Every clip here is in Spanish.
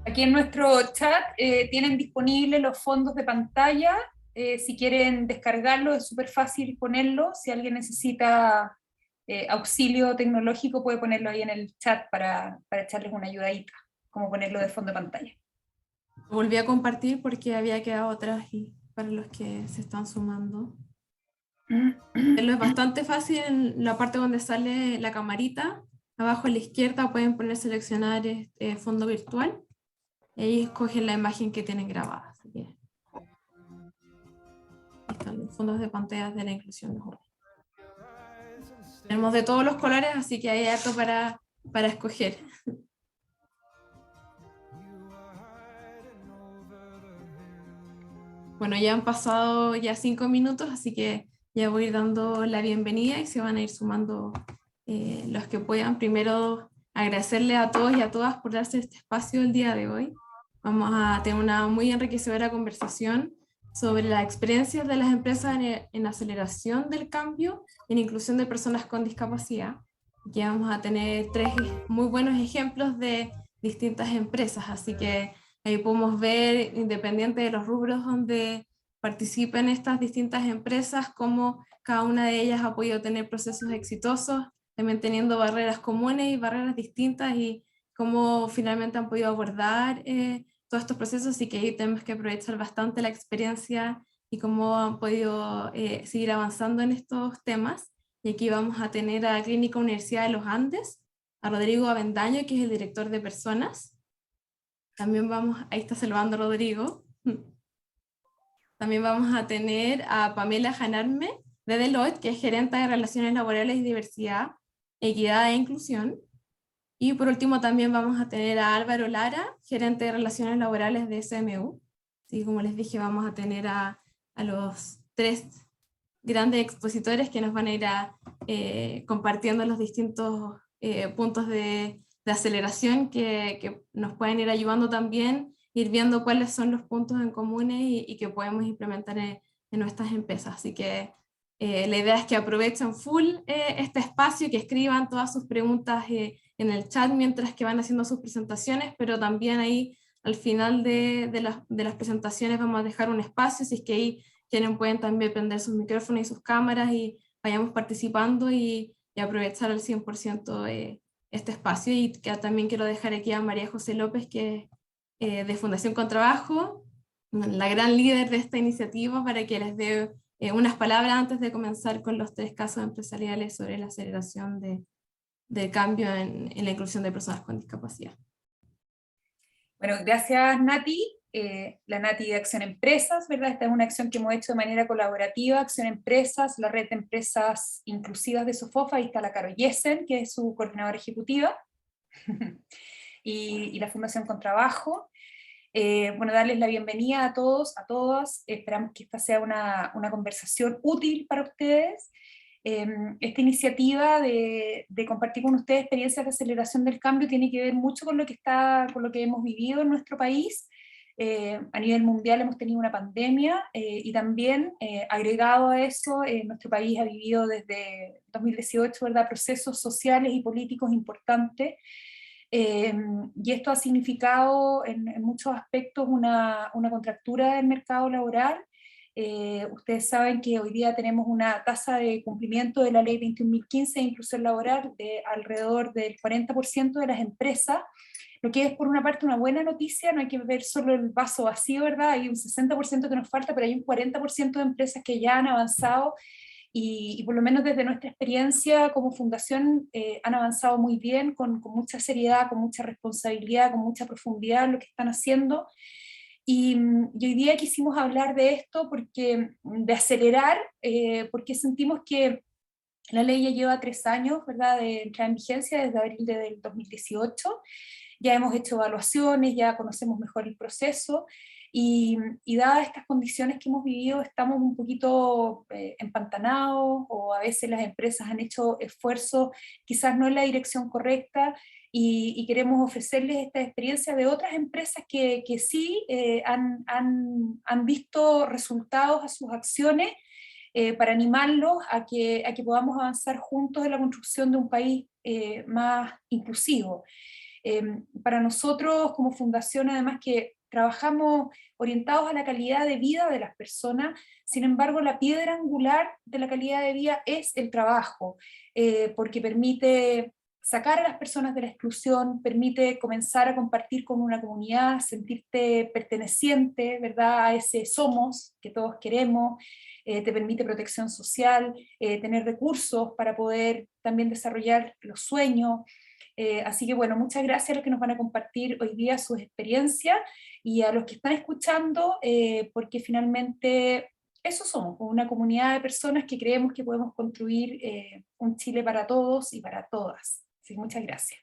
Aquí en nuestro chat tienen disponibles los fondos de pantalla. Si quieren descargarlo, es súper fácil ponerlo. Si alguien necesita auxilio tecnológico, puede ponerlo ahí en el chat para echarles una ayudadita, como ponerlo de fondo de pantalla. Volví a compartir porque había quedado atrás y para los que se están sumando. Es bastante fácil en la parte donde sale la camarita. Abajo a la izquierda pueden poner seleccionar fondo virtual y ahí escogen la imagen que tienen grabada. Así que ahí están los fondos de pantalla de la inclusión de jóvenes. Tenemos de todos los colores, así que hay harto para escoger. Bueno, ya han pasado ya 5 minutos, así que ya voy a ir dando la bienvenida y se van a ir sumando los que puedan. Primero, agradecerle a todos y a todas por darse este espacio el día de hoy. Vamos a tener una muy enriquecedora conversación sobre las experiencias de las empresas en aceleración del cambio en inclusión de personas con discapacidad. Aquí vamos a tener 3 muy buenos ejemplos de distintas empresas, así que ahí podemos ver, independiente de los rubros donde participen estas distintas empresas, cómo cada una de ellas ha podido tener procesos exitosos, también teniendo barreras comunes y barreras distintas, y cómo finalmente han podido abordar todos estos procesos, y que ahí tenemos que aprovechar bastante la experiencia y cómo han podido seguir avanzando en estos temas. Y aquí vamos a tener a Clínica Universidad de los Andes, a Rodrigo Avendaño, que es el director de personas. También ahí está saludando Rodrigo. También vamos a tener a Pamela Janarme de Deloitte, que es gerente de Relaciones Laborales y Diversidad, Equidad e Inclusión. Y por último también vamos a tener a Álvaro Lara, gerente de Relaciones Laborales de SMU. Así como les dije, vamos a tener a los 3 grandes expositores que nos van a ir compartiendo los distintos puntos de aceleración que nos pueden ir ayudando también, ir viendo cuáles son los puntos en comunes y que podemos implementar en nuestras empresas. Así que la idea es que aprovechen full este espacio, que escriban todas sus preguntas en el chat mientras que van haciendo sus presentaciones, pero también ahí al final de las presentaciones vamos a dejar un espacio, si es que ahí quieren pueden también prender sus micrófonos y sus cámaras y vayamos participando y aprovechar al 100% este espacio. Y que también quiero dejar aquí a María José López, que de Fundación con Trabajo, la gran líder de esta iniciativa, para que les dé unas palabras antes de comenzar con los 3 casos empresariales sobre la aceleración del cambio en la inclusión de personas con discapacidad. Bueno, gracias Nati. La Nati de Acción Empresas, ¿verdad? Esta es una acción que hemos hecho de manera colaborativa, Acción Empresas, la red de empresas inclusivas de SOFOFA. Ahí está la Caro Yesen, que es su coordinadora ejecutiva, y la Fundación con Trabajo. Bueno, darles la bienvenida a todos, a todas. Esperamos que esta sea una conversación útil para ustedes. Esta iniciativa de compartir con ustedes experiencias de aceleración del cambio tiene que ver mucho con lo que hemos vivido en nuestro país. A nivel mundial hemos tenido una pandemia y también agregado a eso, nuestro país ha vivido desde 2018, ¿verdad?, procesos sociales y políticos importantes. Y esto ha significado en muchos aspectos una contractura del mercado laboral. Ustedes saben que hoy día tenemos una tasa de cumplimiento de la ley 21.015 de inclusión laboral de alrededor del 40% de las empresas, lo que es por una parte una buena noticia. No hay que ver solo el vaso vacío, ¿verdad? Hay un 60% que nos falta, pero hay un 40% de empresas que ya han avanzado y por lo menos desde nuestra experiencia como fundación han avanzado muy bien, con mucha seriedad, con mucha responsabilidad, con mucha profundidad en lo que están haciendo. Y hoy día quisimos hablar de esto, de acelerar, porque sentimos que la ley ya lleva 3 años, ¿verdad?, de entrar en vigencia desde abril del 2018. Ya hemos hecho evaluaciones, ya conocemos mejor el proceso, y dadas estas condiciones que hemos vivido, estamos un poquito empantanados, o a veces las empresas han hecho esfuerzos quizás no en la dirección correcta, y queremos ofrecerles esta experiencia de otras empresas que sí han visto resultados a sus acciones, para animarlos a que podamos avanzar juntos en la construcción de un país más inclusivo. Para nosotros como fundación, además que trabajamos orientados a la calidad de vida de las personas, sin embargo la piedra angular de la calidad de vida es el trabajo, porque permite sacar a las personas de la exclusión, permite comenzar a compartir con una comunidad, sentirte perteneciente, ¿verdad?, a ese somos que todos queremos, te permite protección social, tener recursos para poder también desarrollar los sueños. Así que bueno, muchas gracias a los que nos van a compartir hoy día sus experiencias y a los que están escuchando, porque finalmente eso somos, una comunidad de personas que creemos que podemos construir un Chile para todos y para todas. Así que muchas gracias.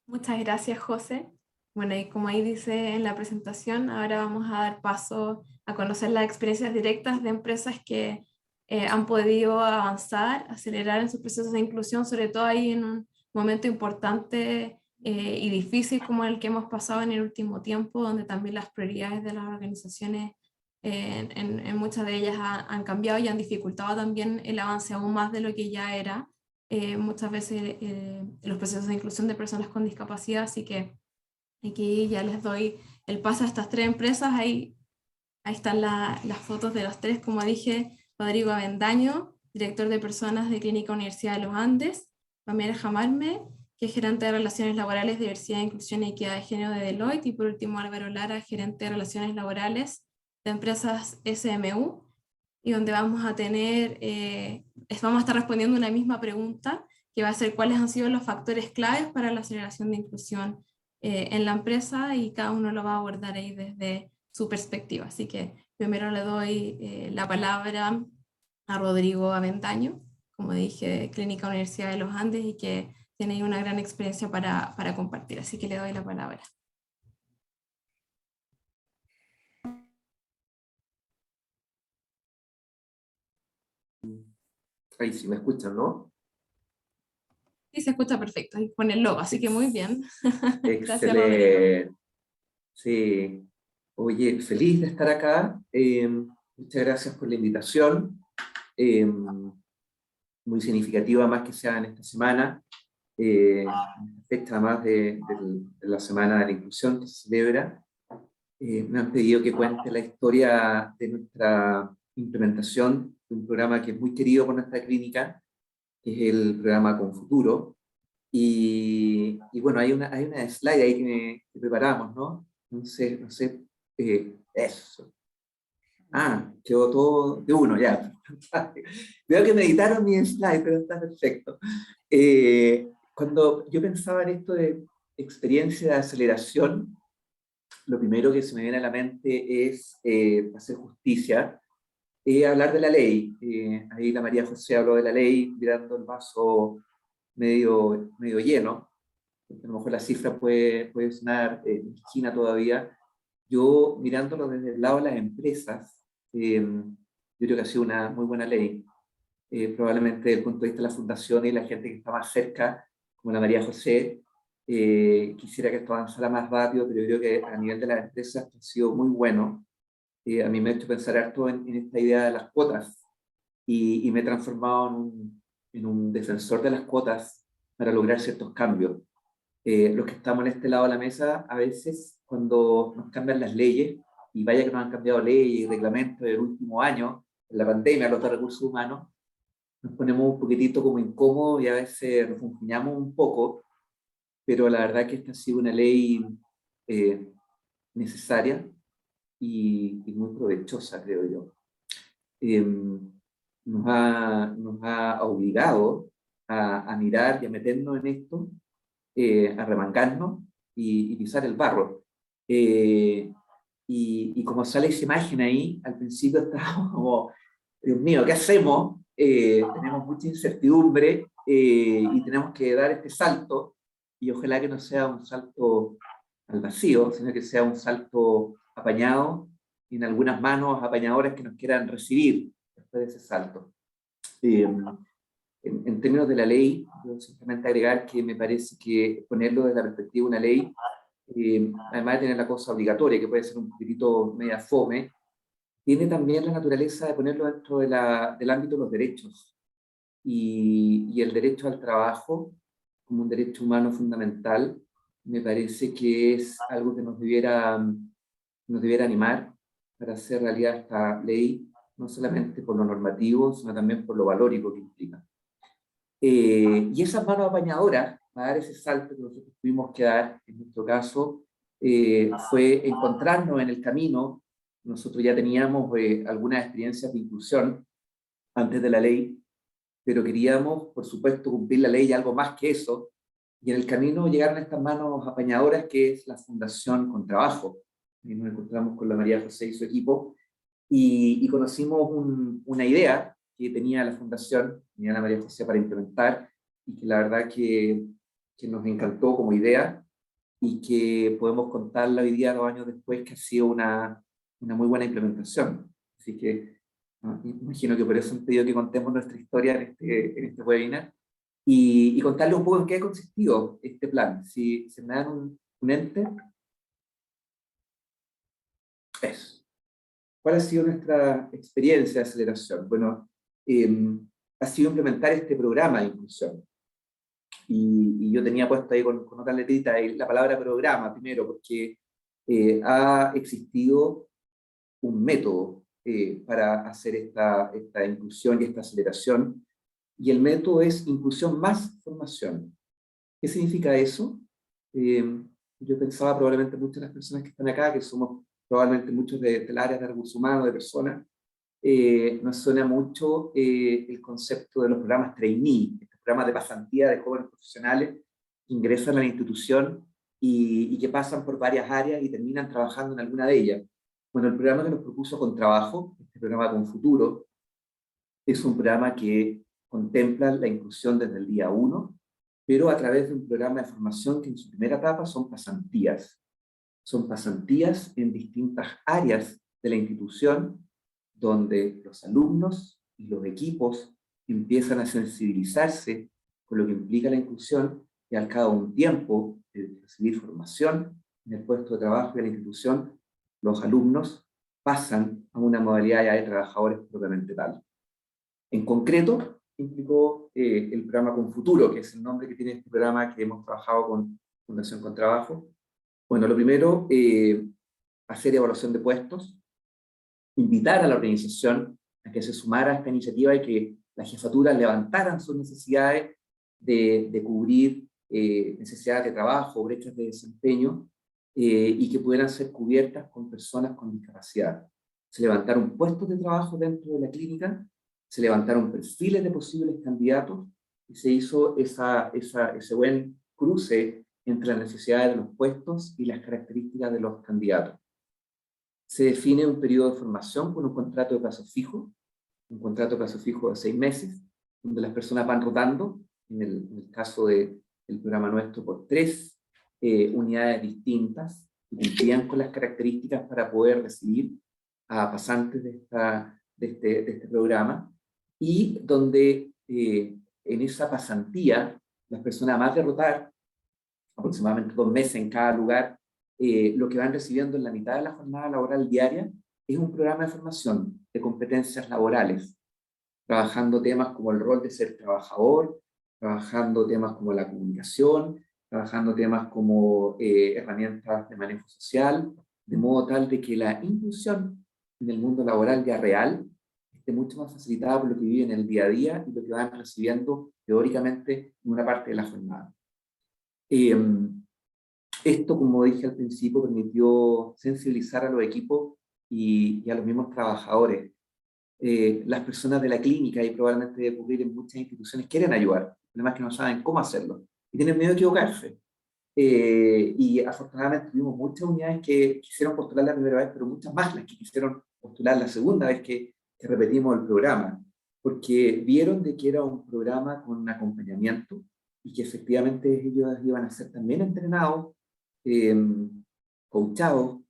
Muchas gracias, José. Bueno, y como ahí dice en la presentación, ahora vamos a dar paso a conocer las experiencias directas de empresas que han podido avanzar, acelerar en sus procesos de inclusión, sobre todo ahí en un momento importante y difícil como el que hemos pasado en el último tiempo, donde también las prioridades de las organizaciones, en muchas de ellas han cambiado y han dificultado también el avance aún más de lo que ya era. Muchas veces los procesos de inclusión de personas con discapacidad, así que aquí ya les doy el paso a estas tres empresas. Ahí están las fotos de los tres, como dije: Rodrigo Avendaño, director de personas de Clínica Universidad de los Andes; Pamela Jamarme, que es gerente de Relaciones Laborales, Diversidad, Inclusión y Equidad de Género de Deloitte; y por último Álvaro Lara, gerente de Relaciones Laborales de Empresas SMU, y donde vamos a tener, vamos a estar respondiendo una misma pregunta, que va a ser cuáles han sido los factores claves para la aceleración de inclusión en la empresa, y cada uno lo va a abordar ahí desde su perspectiva. Así que primero le doy la palabra a Rodrigo Avendaño, como dije, Clínica Universidad de los Andes, y que tiene ahí una gran experiencia para compartir. Así que le doy la palabra. Ahí sí me escuchan, ¿no? Sí, se escucha perfecto, ahí pone el logo, así que muy bien. Gracias, Rodrigo. Excelente. Sí. Oye, feliz de estar acá. Muchas gracias por la invitación. Muy significativa, más que sea en esta semana. Fecha más de la Semana de la Inclusión que se celebra. Me han pedido que cuente la historia de nuestra implementación de un programa que es muy querido por nuestra clínica, que es el programa Con Futuro. Y bueno, hay una slide ahí que preparamos, ¿no? No sé, eso. Ah, quedó todo de uno, ya. Veo que me editaron mi slide, pero está perfecto. Cuando yo pensaba en esto de experiencia de aceleración, lo primero que se me viene a la mente es hacer justicia, hablar de la ley. Ahí la María José habló de la ley, mirando el vaso medio lleno, porque a lo mejor la cifra puede sonar mezquina todavía. Yo, mirándolo desde el lado de las empresas, yo creo que ha sido una muy buena ley. Probablemente desde el punto de vista de la fundación y la gente que está más cerca, como la María José, quisiera que esto avanzara más rápido, pero yo creo que a nivel de las empresas ha sido muy bueno. A mí me ha hecho pensar harto en esta idea de las cuotas, y me he transformado en un defensor de las cuotas para lograr ciertos cambios. Los que estamos en este lado de la mesa, a veces cuando nos cambian las leyes, y vaya que nos han cambiado leyes y reglamentos del último año, en la pandemia, los de recursos humanos, nos ponemos un poquitito como incómodos y a veces refunfuñamos un poco, pero la verdad que esta ha sido una ley necesaria y muy provechosa, creo yo. Nos ha obligado a mirar y a meternos en esto, a remangarnos y pisar el barro. Y como sale esa imagen ahí, al principio estábamos como, Dios mío, ¿qué hacemos? Tenemos mucha incertidumbre y tenemos que dar este salto, y ojalá que no sea un salto al vacío, sino que sea un salto apañado y en algunas manos apañadoras que nos quieran recibir después de ese salto. En términos de la ley, yo simplemente agregar que me parece que ponerlo desde la perspectiva de una ley, además de tener la cosa obligatoria, que puede ser un poquitito media fome, tiene también la naturaleza de ponerlo dentro del ámbito de los derechos y el derecho al trabajo como un derecho humano fundamental. Me parece que es algo que nos debiera animar para hacer realidad esta ley, no solamente por lo normativo, sino también por lo valórico que implica. Y esas manos apañadoras, para dar ese salto que nosotros tuvimos que dar, en nuestro caso, fue encontrarnos en el camino. Nosotros ya teníamos algunas experiencias de inclusión antes de la ley, pero queríamos, por supuesto, cumplir la ley y algo más que eso. Y en el camino llegaron estas manos apañadoras, que es la Fundación Con Trabajo. Y nos encontramos con la María José y su equipo, y conocimos una idea que tenía la Fundación, tenía la María José, para implementar, y que la verdad que nos encantó como idea, y que podemos contarla hoy día, 2 años después, que ha sido una muy buena implementación. Así que imagino que por eso han pedido que contemos nuestra historia en este webinar, y contarles un poco en qué ha consistido este plan. Si se me dan un enter. Eso. ¿Cuál ha sido nuestra experiencia de aceleración? Bueno, ha sido implementar este programa de inclusión. Y yo tenía puesto ahí con otra letrita la palabra programa, primero, porque ha existido un método para hacer esta inclusión y esta aceleración, y el método es inclusión más formación. ¿Qué significa eso? Yo pensaba, probablemente muchas de las personas que están acá, que somos probablemente muchos del área de recursos humanos, de personas, nos suena mucho el concepto de los programas trainee, estos programas de pasantía de jóvenes profesionales que ingresan a la institución y que pasan por varias áreas y terminan trabajando en alguna de ellas. Bueno, el programa que nos propuso Con Trabajo, este programa Con Futuro, es un programa que contempla la inclusión desde el día 1, pero a través de un programa de formación que en su primera etapa son pasantías. Son pasantías en distintas áreas de la institución, donde los alumnos y los equipos empiezan a sensibilizarse con lo que implica la inclusión, y al cabo de un tiempo de recibir formación en el puesto de trabajo de la institución, los alumnos pasan a una modalidad ya de trabajadores propiamente tal. En concreto, implicó el programa Con Futuro, que es el nombre que tiene este programa que hemos trabajado con Fundación Con Trabajo. Bueno, lo primero, hacer evaluación de puestos, invitar a la organización a que se sumara a esta iniciativa y que las jefaturas levantaran sus necesidades de cubrir necesidades de trabajo, brechas de desempeño, y que pudieran ser cubiertas con personas con discapacidad. Se levantaron puestos de trabajo dentro de la clínica, se levantaron perfiles de posibles candidatos, y se hizo ese buen cruce entre las necesidades de los puestos y las características de los candidatos. Se define un periodo de formación con un contrato de plazo fijo, de 6 meses, donde las personas van rotando, en el caso del programa nuestro, por 3 unidades distintas, que cumplían con las características para poder recibir a pasantes de este programa, y donde en esa pasantía las personas, además de rotar aproximadamente 2 meses en cada lugar, lo que van recibiendo en la mitad de la jornada laboral diaria es un programa de formación de competencias laborales, trabajando temas como el rol de ser trabajador, trabajando temas como la comunicación, trabajando temas como herramientas de manejo social, de modo tal de que la inclusión en el mundo laboral ya real esté mucho más facilitada por lo que viven en el día a día y lo que van recibiendo teóricamente en una parte de la jornada. Esto, como dije al principio, permitió sensibilizar a los equipos y a los mismos trabajadores. Las personas de la clínica, y probablemente debe ocurrir en muchas instituciones, quieren ayudar, además que no saben cómo hacerlo y tienen miedo de equivocarse. Y afortunadamente tuvimos muchas unidades que quisieron postular la primera vez, pero muchas más las que quisieron postular la segunda vez que repetimos el programa, porque vieron de que era un programa con un acompañamiento y que efectivamente ellos iban a ser también entrenados, coachados,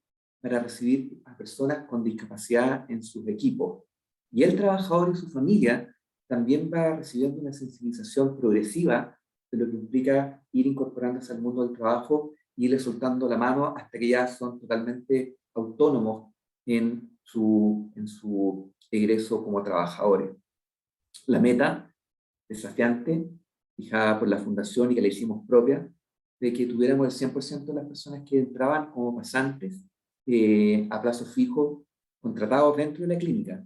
para recibir a personas con discapacidad en sus equipos. Y el trabajador y su familia también va recibiendo una sensibilización progresiva de lo que implica ir incorporándose al mundo del trabajo y irle soltando la mano hasta que ya son totalmente autónomos en en su egreso como trabajadores. La meta desafiante, fijada por la Fundación y que la hicimos propia, de que tuviéramos el 100% de las personas que entraban como pasantes a plazo fijo, contratados dentro de la clínica.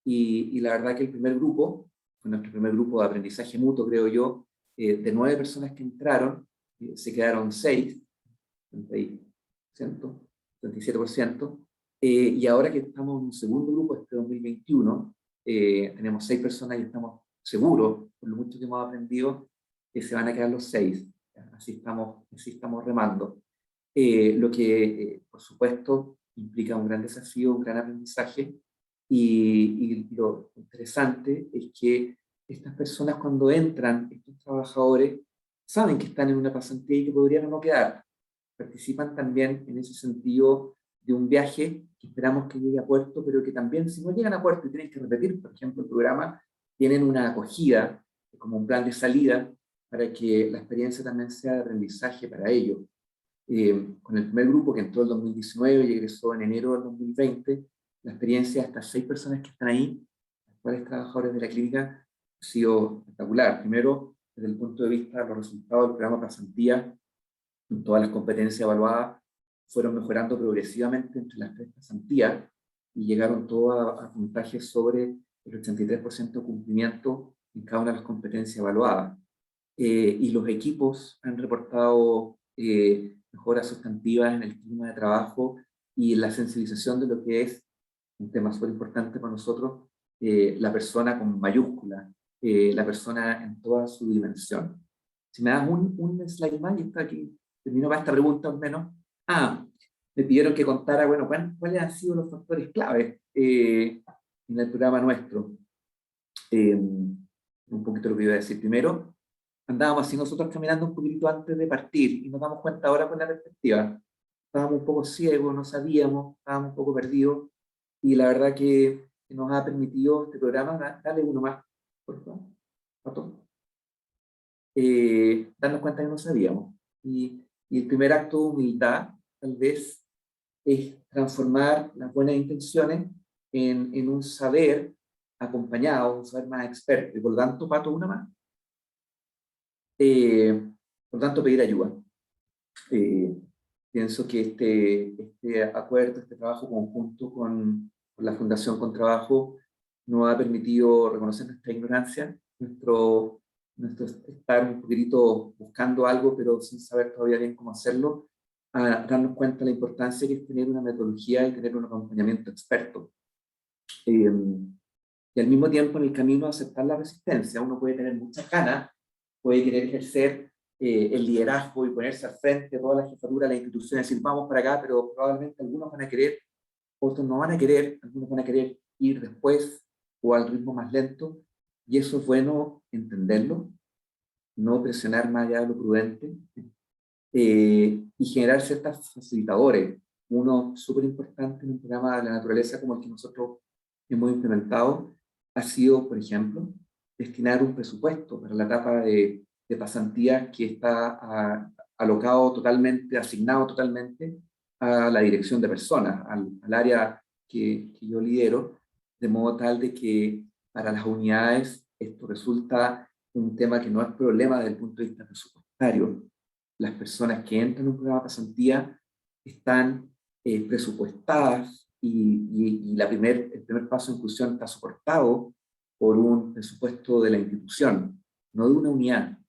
Y la verdad que el primer grupo, fue nuestro primer grupo de aprendizaje mutuo, creo yo, de 9 personas que entraron, se quedaron 6, 30%, 37%, y ahora que estamos en un segundo grupo, este 2021, tenemos 6 personas y estamos seguros, por lo mucho que hemos aprendido, que se van a quedar los 6. Así estamos remando. Lo que, por supuesto, implica un gran desafío, un gran aprendizaje, y lo interesante es que estas personas cuando entran, estos trabajadores, saben que están en una pasantía y que podrían o no quedar. Participan también en ese sentido de un viaje que esperamos que llegue a puerto, pero que también si no llegan a puerto y tienen que repetir, por ejemplo, el programa, tienen una acogida como un plan de salida para que la experiencia también sea de aprendizaje para ellos. Con el primer grupo que entró en el 2019 y egresó en enero del 2020, la experiencia de estas 6 personas que están ahí, los cuales trabajadores de la clínica, ha sido espectacular. Primero, desde el punto de vista de los resultados del programa pasantía, en todas las competencias evaluadas fueron mejorando progresivamente entre las 3 pasantías y llegaron todos a puntajes sobre el 83% de cumplimiento en cada una de las competencias evaluadas. Y los equipos han reportado mejoras sustantivas en el clima de trabajo y en la sensibilización de lo que es un tema súper importante para nosotros, la persona con mayúscula, la persona en toda su dimensión. Si me das un slide más, y está aquí, termino para esta pregunta al menos. Me pidieron que contara, bueno, cuáles han sido los factores claves en el programa nuestro. Un poquito lo que iba a decir primero. Andábamos así nosotros caminando un poquito antes de partir y nos damos cuenta ahora con la perspectiva. Estábamos un poco ciegos, no sabíamos, estábamos un poco perdidos y la verdad que nos ha permitido este programa, dale uno más, por favor, Pato. Darnos cuenta que no sabíamos. Y el primer acto de humildad, tal vez, es transformar las buenas intenciones en un saber acompañado, un saber más experto. Y por lo tanto, Pato, una más. Por tanto, pedir ayuda. Pienso que este acuerdo, este trabajo conjunto con la Fundación Contrabajo nos ha permitido reconocer nuestra ignorancia, nuestro estar un poquitito buscando algo, pero sin saber todavía bien cómo hacerlo, a darnos cuenta de la importancia que es tener una metodología y tener un acompañamiento experto. Y al mismo tiempo, en el camino, aceptar la resistencia. Uno puede tener muchas ganas, puede querer ejercer el liderazgo y ponerse al frente de toda la jefatura de la institución, decir vamos para acá, pero probablemente algunos van a querer, otros no van a querer, algunos van a querer ir después o al ritmo más lento, y eso es bueno entenderlo, no presionar más allá de lo prudente, y generar ciertos facilitadores. Uno súper importante en un programa de la naturaleza como el que nosotros hemos implementado ha sido, por ejemplo, destinar un presupuesto para la etapa de pasantía que está alocado totalmente, asignado totalmente a la dirección de personas, al área que yo lidero, de modo tal de que para las unidades esto resulta un tema que no es problema desde el punto de vista presupuestario. Las personas que entran en un programa de pasantía están presupuestadas y el primer paso de inclusión está soportado por un presupuesto de la institución, no de una unidad.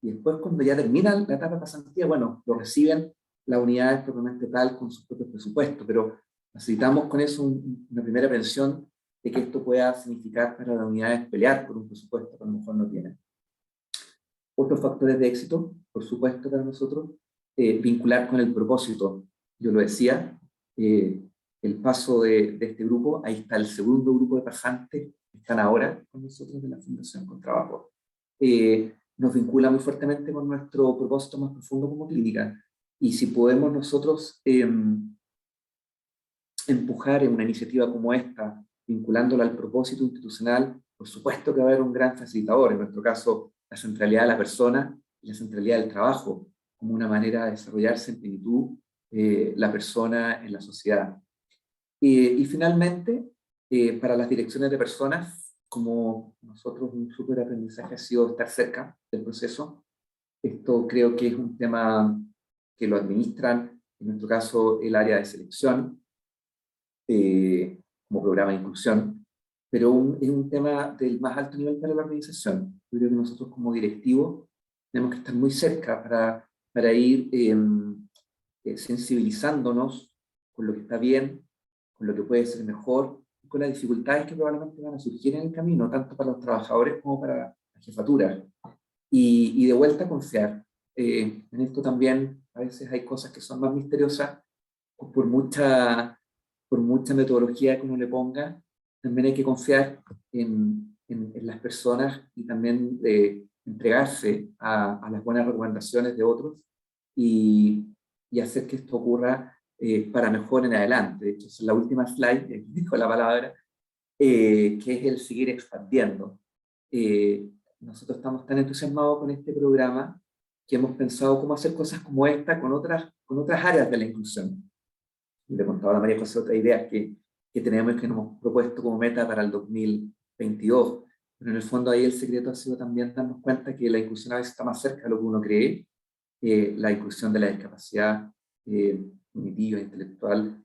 Y después, cuando ya termina la etapa de pasantía, bueno, lo reciben las unidades propiamente tal con sus propios presupuestos, pero necesitamos con eso una primera aprehensión de que esto pueda significar para las unidades pelear por un presupuesto que a lo mejor no tienen. Otros factores de éxito, por supuesto, para nosotros, vincular con el propósito. Yo lo decía, el paso de este grupo, ahí está el segundo grupo de pasantes que están ahora con nosotros de la Fundación Contrabajo. Nos vincula muy fuertemente con nuestro propósito más profundo como clínica. Y si podemos nosotros empujar en una iniciativa como esta, vinculándola al propósito institucional, por supuesto que va a haber un gran facilitador, en nuestro caso, la centralidad de la persona y la centralidad del trabajo, como una manera de desarrollarse en plenitud la persona en la sociedad. Y finalmente, para las direcciones de personas, como nosotros un súper aprendizaje ha sido estar cerca del proceso. Esto creo que es un tema que lo administran, en nuestro caso, el área de selección, como programa de inclusión, pero es un tema del más alto nivel para la organización. Yo creo que nosotros como directivos tenemos que estar muy cerca para ir sensibilizándonos con lo que está bien, con lo que puede ser mejor, y con las dificultades que probablemente van a surgir en el camino, tanto para los trabajadores como para la jefatura. Y de vuelta confiar. En esto también a veces hay cosas que son más misteriosas, por mucha metodología que uno le ponga, también hay que confiar en las personas y también entregarse a las buenas recomendaciones de otros y hacer que esto ocurra para mejor en adelante. De hecho, es la última slide, y aquí dijo la palabra, que es el seguir expandiendo. Nosotros estamos tan entusiasmados con este programa que hemos pensado cómo hacer cosas como esta con otras áreas de la inclusión. Y le contaba a María José otra idea que tenemos, que nos hemos propuesto como meta para el 2022. Pero en el fondo ahí el secreto ha sido también darnos cuenta que la inclusión a veces está más cerca de lo que uno cree. La inclusión de la discapacidad cognitiva, intelectual,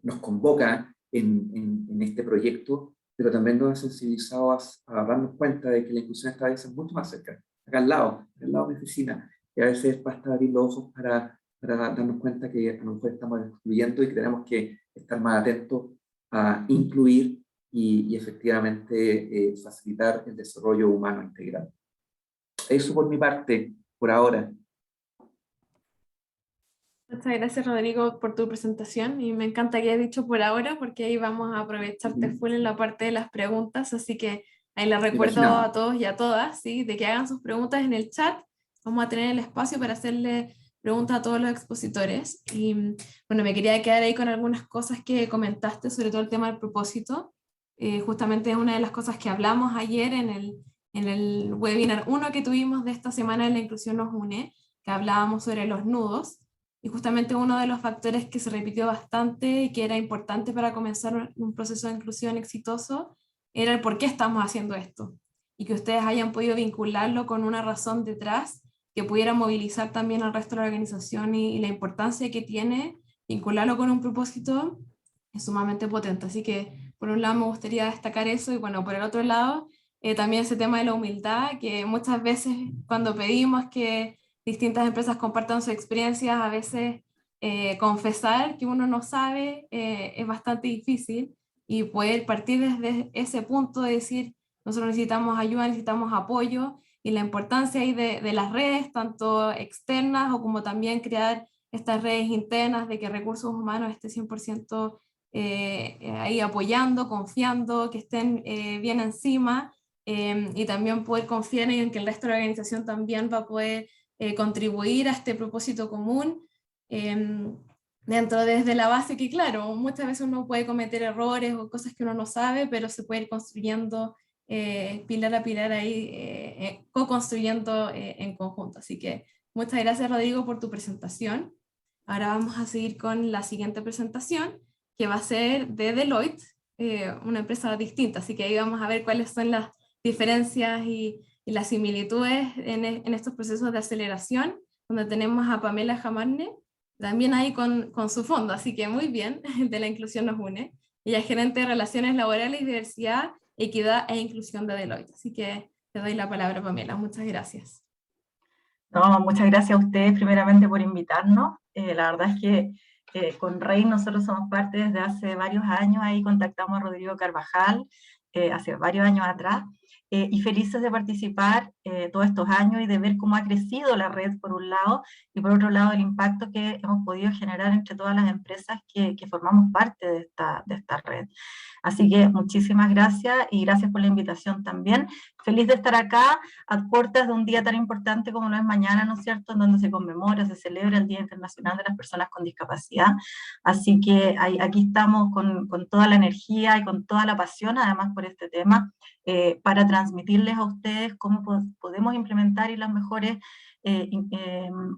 nos convoca en este proyecto, pero también nos ha sensibilizado a darnos cuenta de que la inclusión está a veces mucho más cerca, acá al lado de mi oficina, y a veces basta abrir los ojos para darnos cuenta que a lo mejor estamos excluyendo y que tenemos que estar más atentos a incluir y efectivamente facilitar el desarrollo humano integral. Eso por mi parte, por ahora. Muchas gracias, Rodrigo, por tu presentación, y me encanta que hayas dicho por ahora, porque ahí vamos a aprovecharte full en la parte de las preguntas, así que ahí les recuerdo a todos y a todas, ¿sí?, de que hagan sus preguntas en el chat. Vamos a tener el espacio para hacerle preguntas a todos los expositores, y bueno, me quería quedar ahí con algunas cosas que comentaste, sobre todo el tema del propósito. Justamente es una de las cosas que hablamos ayer en el webinar 1 que tuvimos de esta semana en La Inclusión Nos Une, que hablábamos sobre los nudos. Y justamente uno de los factores que se repitió bastante y que era importante para comenzar un proceso de inclusión exitoso era el por qué estamos haciendo esto. Y que ustedes hayan podido vincularlo con una razón detrás que pudiera movilizar también al resto de la organización, y la importancia que tiene vincularlo con un propósito es sumamente potente. Así que por un lado me gustaría destacar eso, y bueno, por el otro lado también ese tema de la humildad, que muchas veces cuando pedimos que distintas empresas compartan sus experiencias, a veces confesar que uno no sabe es bastante difícil, y poder partir desde ese punto de decir, nosotros necesitamos ayuda, necesitamos apoyo, y la importancia ahí de las redes, tanto externas o como también crear estas redes internas, de que recursos humanos esté 100% ahí apoyando, confiando, que estén bien encima, y también poder confiar en que el resto de la organización también va a poder contribuir a este propósito común, dentro desde la base que, claro, muchas veces uno puede cometer errores o cosas que uno no sabe, pero se puede ir construyendo pilar a pilar ahí, co-construyendo en conjunto. Así que muchas gracias, Rodrigo, por tu presentación. Ahora vamos a seguir con la siguiente presentación, que va a ser de Deloitte, una empresa distinta, así que ahí vamos a ver cuáles son las diferencias y las similitudes en estos procesos de aceleración, donde tenemos a Pamela Jamarne, también ahí con su fondo, así que muy bien, de La Inclusión Nos Une. Ella es gerente de Relaciones Laborales, Diversidad, Equidad e Inclusión de Deloitte. Así que te doy la palabra, Pamela. Muchas gracias. No, muchas gracias a ustedes primeramente por invitarnos. La verdad es que con Rey nosotros somos parte desde hace varios años, ahí contactamos a Rodrigo Carvajal hace varios años atrás, y felices de participar todos estos años y de ver cómo ha crecido la red por un lado, y por otro lado el impacto que hemos podido generar entre todas las empresas que formamos parte de esta red. Así que muchísimas gracias, y gracias por la invitación también. Feliz de estar acá a puertas de un día tan importante como lo es mañana, ¿no es cierto?, en donde se conmemora, se celebra el Día Internacional de las Personas con Discapacidad. Así que aquí estamos con toda la energía y con toda la pasión, además, por este tema, para transmitirles a ustedes cómo podemos implementar y las mejores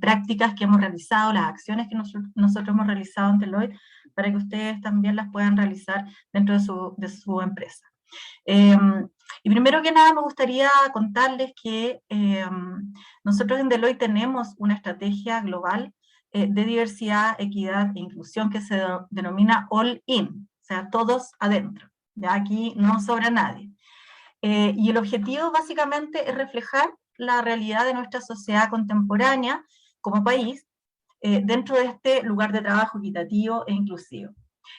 prácticas que hemos realizado, las acciones que nosotros hemos realizado en Deloitte, para que ustedes también las puedan realizar dentro de su empresa. Y primero que nada me gustaría contarles que nosotros en Deloitte tenemos una estrategia global de diversidad, equidad e inclusión que se denomina All In, o sea, todos adentro. Ya aquí no sobra nadie. Y el objetivo básicamente es reflejar la realidad de nuestra sociedad contemporánea como país dentro de este lugar de trabajo equitativo e inclusivo.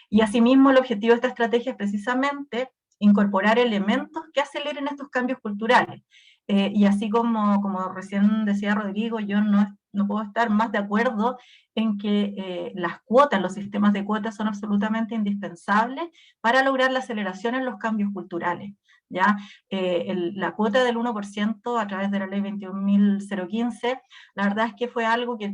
Y asimismo el objetivo de esta estrategia es precisamente incorporar elementos que aceleren estos cambios culturales. Y así como recién decía Rodrigo, yo no puedo estar más de acuerdo en que las cuotas, los sistemas de cuotas son absolutamente indispensables para lograr la aceleración en los cambios culturales. ¿Ya? La cuota del 1% a través de la ley 21.015, la verdad es que fue algo que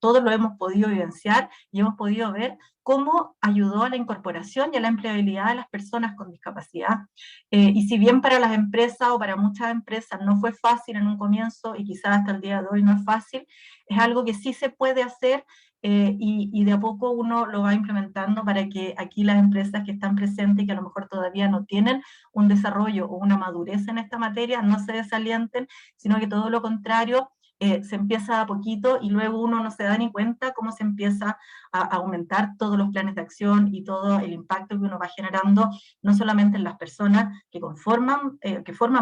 todos lo hemos podido vivenciar y hemos podido ver cómo ayudó a la incorporación y a la empleabilidad de las personas con discapacidad. Y si bien para las empresas o para muchas empresas no fue fácil en un comienzo y quizás hasta el día de hoy no es fácil, es algo que sí se puede hacer y de a poco uno lo va implementando para que aquí las empresas que están presentes y que a lo mejor todavía no tienen un desarrollo o una madurez en esta materia no se desalienten, sino que todo lo contrario, se empieza a poquito y luego uno no se da ni cuenta cómo se empieza a aumentar todos los planes de acción y todo el impacto que uno va generando, no solamente en las personas que forman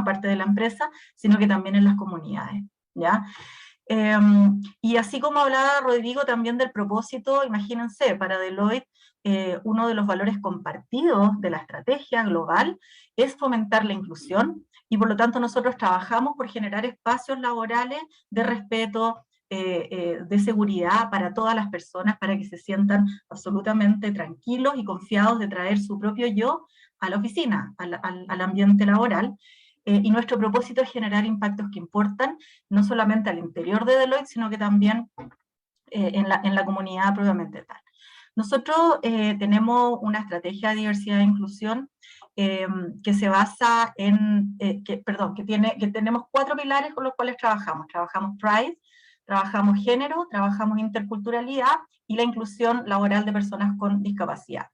parte de la empresa, sino que también en las comunidades, ¿ya? Y así como hablaba Rodrigo también del propósito, imagínense, para Deloitte, uno de los valores compartidos de la estrategia global es fomentar la inclusión, y por lo tanto nosotros trabajamos por generar espacios laborales de respeto, de seguridad para todas las personas, para que se sientan absolutamente tranquilos y confiados de traer su propio yo a la oficina, al ambiente laboral. Y nuestro propósito es generar impactos que importan, no solamente al interior de Deloitte, sino que también en la comunidad propiamente tal. Nosotros tenemos una estrategia de diversidad e inclusión que se basa en, que tenemos 4 pilares con los cuales trabajamos. Trabajamos Pride, trabajamos género, trabajamos interculturalidad y la inclusión laboral de personas con discapacidad.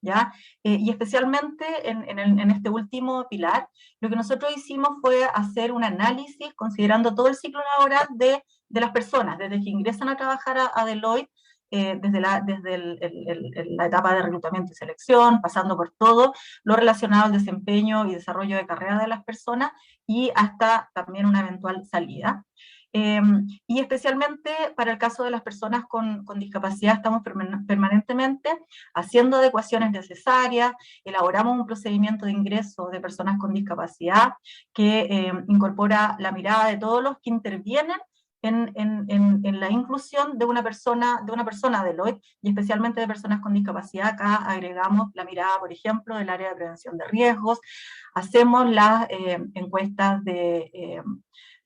¿Ya? Y especialmente en este último pilar, lo que nosotros hicimos fue hacer un análisis considerando todo el ciclo laboral de las personas, desde que ingresan a trabajar a Deloitte, desde la etapa de reclutamiento y selección, pasando por todo lo relacionado al desempeño y desarrollo de carrera de las personas y hasta también una eventual salida. Y especialmente para el caso de las personas con discapacidad estamos permanentemente haciendo adecuaciones necesarias, elaboramos un procedimiento de ingreso de personas con discapacidad que incorpora la mirada de todos los que intervienen en la inclusión de una persona Deloitte, y especialmente de personas con discapacidad. Acá agregamos la mirada, por ejemplo, del área de prevención de riesgos, hacemos las encuestas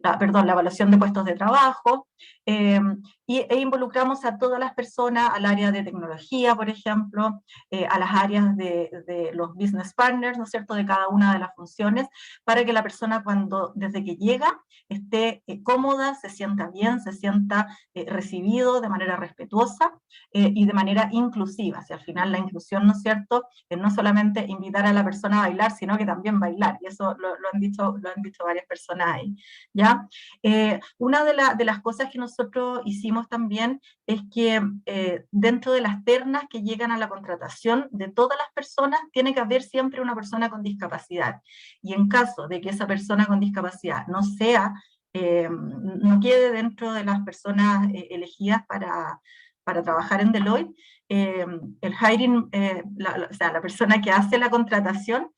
la evaluación de puestos de trabajo, e involucramos a todas las personas, al área de tecnología, por ejemplo, a las áreas de los business partners, ¿no es cierto?, de cada una de las funciones, para que la persona desde que llega esté cómoda, se sienta bien, se sienta recibido de manera respetuosa y de manera inclusiva. Si al final la inclusión, ¿no es cierto?, es no solamente invitar a la persona a bailar, sino que también bailar, y eso lo han dicho varias personas ahí, ¿ya? Una de las cosas que nosotros hicimos también es que dentro de las ternas que llegan a la contratación de todas las personas, tiene que haber siempre una persona con discapacidad. Y en caso de que esa persona con discapacidad no quede dentro de las personas elegidas para trabajar en Deloitte, el hiring, o sea, la persona que hace la contratación,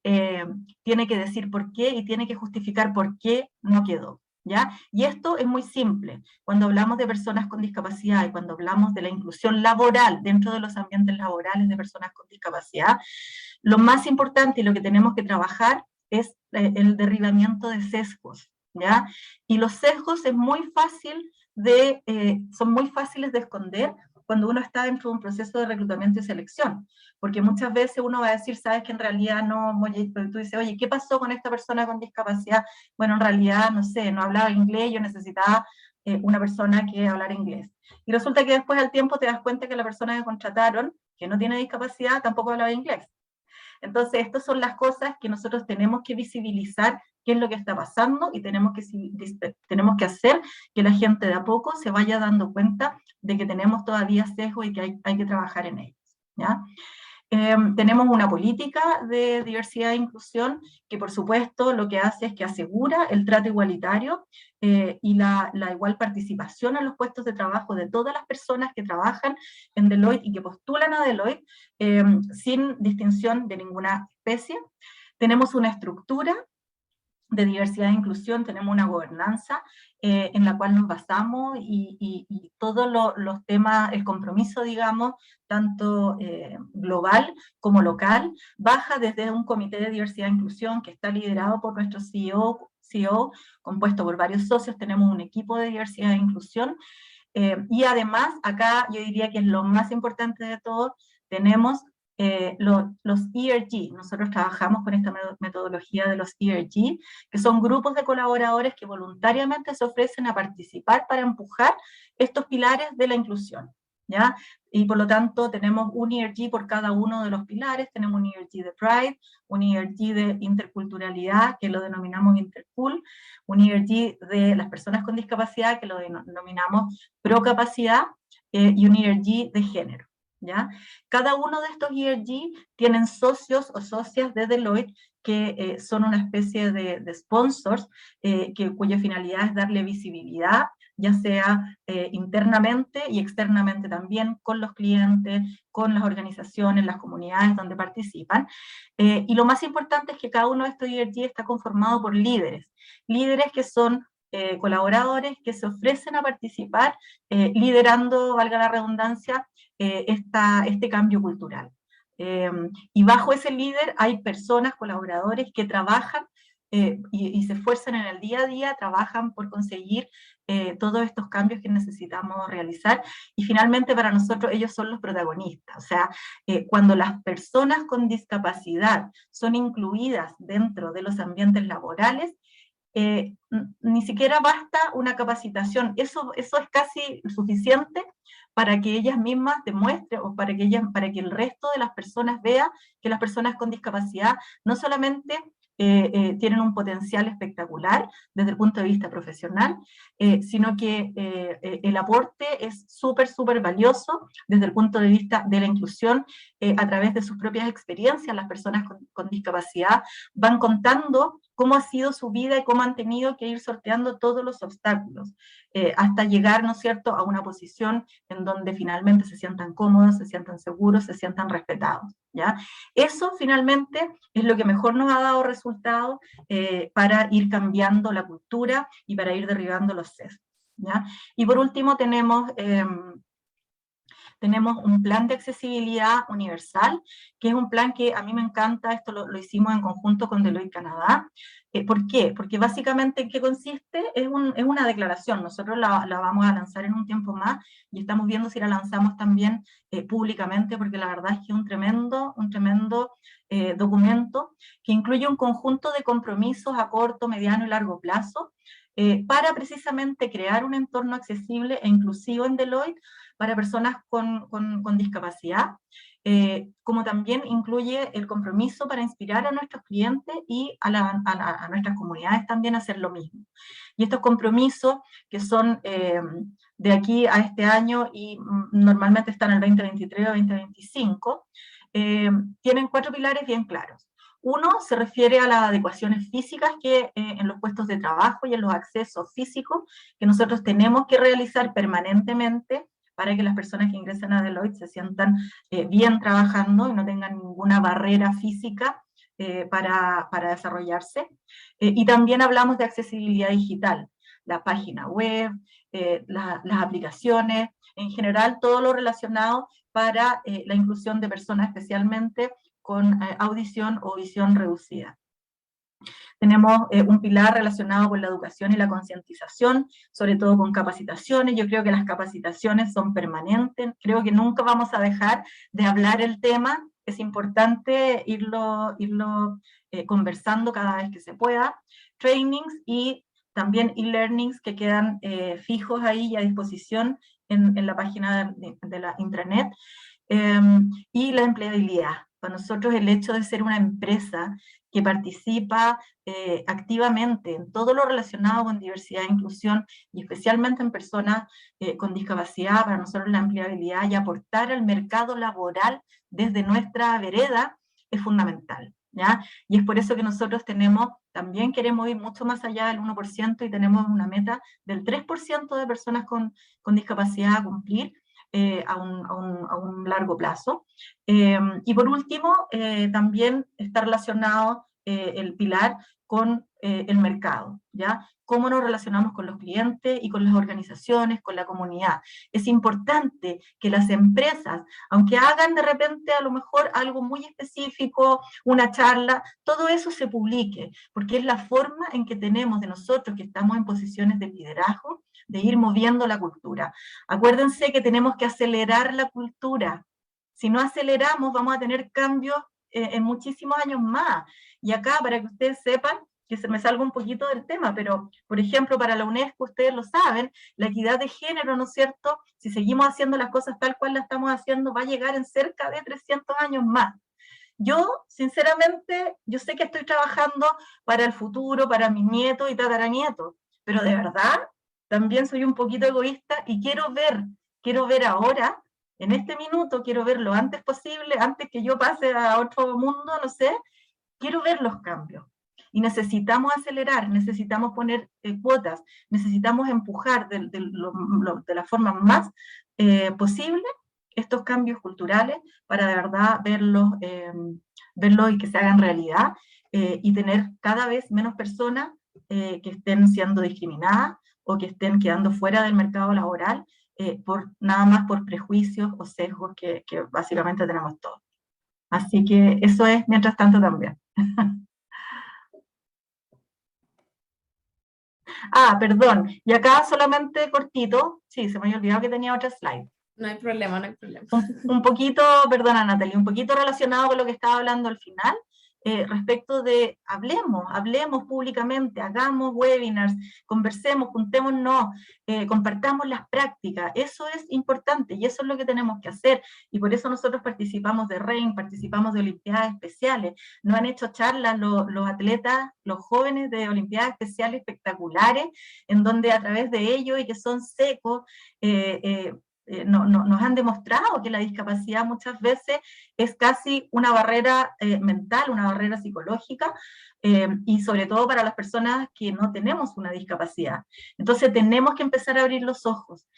tiene que decir por qué y tiene que justificar por qué no quedó, ¿ya? Y esto es muy simple. Cuando hablamos de personas con discapacidad y cuando hablamos de la inclusión laboral dentro de los ambientes laborales de personas con discapacidad, lo más importante y lo que tenemos que trabajar es el derribamiento de sesgos, ¿ya? Y los sesgos son muy fáciles de esconder cuando uno está dentro de un proceso de reclutamiento y selección, porque muchas veces uno va a decir, sabes que en realidad no, tú dices, oye, ¿qué pasó con esta persona con discapacidad? Bueno, en realidad, no sé, no hablaba inglés, yo necesitaba una persona que hablara inglés. Y resulta que después al tiempo te das cuenta que la persona que contrataron que no tiene discapacidad tampoco hablaba inglés. Entonces, estas son las cosas que nosotros tenemos que visibilizar, qué es lo que está pasando, y tenemos que hacer que la gente de a poco se vaya dando cuenta de que tenemos todavía sesgo y que hay que trabajar en ellos, ¿ya? Tenemos una política de diversidad e inclusión que, por supuesto, lo que hace es que asegura el trato igualitario y la igual participación en los puestos de trabajo de todas las personas que trabajan en Deloitte y que postulan a Deloitte sin distinción de ninguna especie. Tenemos una estructura de diversidad e inclusión, tenemos una gobernanza en la cual nos basamos y todos los temas, el compromiso, digamos, tanto global como local, baja desde un comité de diversidad e inclusión que está liderado por nuestro CEO, compuesto por varios socios. Tenemos un equipo de diversidad e inclusión, y además, acá yo diría que es lo más importante de todo, tenemos los ERG. Nosotros trabajamos con esta metodología de los ERG, que son grupos de colaboradores que voluntariamente se ofrecen a participar para empujar estos pilares de la inclusión, ¿ya? Y por lo tanto tenemos un ERG por cada uno de los pilares. Tenemos un ERG de Pride, un ERG de interculturalidad, que lo denominamos Intercool, un ERG de las personas con discapacidad, que lo denominamos Procapacidad, y un ERG de género, ¿ya? Cada uno de estos ERG tienen socios o socias de Deloitte que son una especie de sponsors cuya finalidad es darle visibilidad, ya sea internamente y externamente también, con los clientes, con las organizaciones, las comunidades donde participan. Y lo más importante es que cada uno de estos ERG está conformado por líderes que son colaboradores que se ofrecen a participar liderando, valga la redundancia, este cambio cultural. Y bajo ese líder hay personas, colaboradores que trabajan y se esfuerzan en el día a día, trabajan por conseguir todos estos cambios que necesitamos realizar, y finalmente para nosotros ellos son los protagonistas. O sea, cuando las personas con discapacidad son incluidas dentro de los ambientes laborales, ni siquiera basta una capacitación, eso es casi suficiente para que ellas mismas demuestren, o para que el resto de las personas vea que las personas con discapacidad no solamente tienen un potencial espectacular desde el punto de vista profesional, sino que el aporte es súper valioso desde el punto de vista de la inclusión. A través de sus propias experiencias, las personas con discapacidad van contando cómo ha sido su vida y cómo han tenido que ir sorteando todos los obstáculos, hasta llegar, ¿no es cierto?, a una posición en donde finalmente se sientan cómodos, se sientan seguros, se sientan respetados, ¿ya? Eso finalmente es lo que mejor nos ha dado resultados para ir cambiando la cultura y para ir derribando los sesgos, ¿ya? Y por último tenemos un plan de accesibilidad universal, que es un plan que a mí me encanta. Esto lo hicimos en conjunto con Deloitte Canadá. ¿Por qué? Porque básicamente, ¿en qué consiste? Es una declaración. Nosotros la vamos a lanzar en un tiempo más, y estamos viendo si la lanzamos también públicamente, porque la verdad es que es un tremendo documento que incluye un conjunto de compromisos a corto, mediano y largo plazo, para precisamente crear un entorno accesible e inclusivo en Deloitte para personas con discapacidad, como también incluye el compromiso para inspirar a nuestros clientes y a nuestras comunidades también a hacer lo mismo. Y estos compromisos, que son de aquí a este año y normalmente están en el 2023 o 2025, tienen 4 pilares bien claros. Uno se refiere a las adecuaciones físicas que en los puestos de trabajo y en los accesos físicos que nosotros tenemos que realizar permanentemente para que las personas que ingresan a Deloitte se sientan bien trabajando y no tengan ninguna barrera física para desarrollarse. Y también hablamos de accesibilidad digital, la página web, las aplicaciones, en general todo lo relacionado para la inclusión de personas especialmente con audición o visión reducida. Tenemos un pilar relacionado con la educación y la concientización, sobre todo con capacitaciones. Yo creo que las capacitaciones son permanentes, creo que nunca vamos a dejar de hablar el tema, es importante irlo conversando cada vez que se pueda. Trainings y también e-learnings que quedan fijos ahí y a disposición en la página de la intranet. y la empleabilidad. Para nosotros el hecho de ser una empresa que participa activamente en todo lo relacionado con diversidad e inclusión, y especialmente en personas con discapacidad, para nosotros la empleabilidad y aportar al mercado laboral desde nuestra vereda es fundamental, ¿ya? Y es por eso que nosotros también queremos ir mucho más allá del 1% y tenemos una meta del 3% de personas con discapacidad a cumplir a un largo plazo. Y por último, también está relacionado el pilar con el mercado, ¿ya? Cómo nos relacionamos con los clientes y con las organizaciones, con la comunidad. Es importante que las empresas, aunque hagan de repente a lo mejor algo muy específico, una charla, todo eso se publique, porque es la forma en que tenemos de nosotros que estamos en posiciones de liderazgo, de ir moviendo la cultura. Acuérdense que tenemos que acelerar la cultura. Si no aceleramos, vamos a tener cambios en muchísimos años más. Y acá, para que ustedes sepan, que se me salga un poquito del tema, pero, por ejemplo, para la UNESCO, ustedes lo saben, la equidad de género, ¿no es cierto? Si seguimos haciendo las cosas tal cual las estamos haciendo, va a llegar en cerca de 300 años más. Yo, sinceramente, yo sé que estoy trabajando para el futuro, para mis nietos y tataranietos, pero de verdad, también soy un poquito egoísta y quiero ver ahora, en este minuto, quiero ver lo antes posible, antes que yo pase a otro mundo, no sé, quiero ver los cambios. Y necesitamos acelerar, necesitamos poner cuotas, necesitamos empujar de la forma más posible estos cambios culturales para de verdad verlos y que se hagan realidad y tener cada vez menos personas que estén siendo discriminadas o que estén quedando fuera del mercado laboral nada más por prejuicios o sesgos que básicamente tenemos todos. Así que eso es mientras tanto también. Perdón, y acá solamente cortito, sí, se me había olvidado que tenía otra slide. No hay problema, no hay problema. Un poquito, perdona Natalie, un poquito relacionado con lo que estaba hablando al final, respecto de hablemos públicamente, hagamos webinars, conversemos, juntémonos, compartamos las prácticas, eso es importante y eso es lo que tenemos que hacer, y por eso nosotros participamos de REIN, participamos de Olimpiadas Especiales, nos han hecho charlas los atletas, los jóvenes de Olimpiadas Especiales espectaculares, en donde a través de ellos y que son secos, nos han demostrado que la discapacidad muchas veces es casi una barrera mental, una barrera psicológica, y sobre todo para las personas que no tenemos una discapacidad. Entonces tenemos que empezar a abrir los ojos.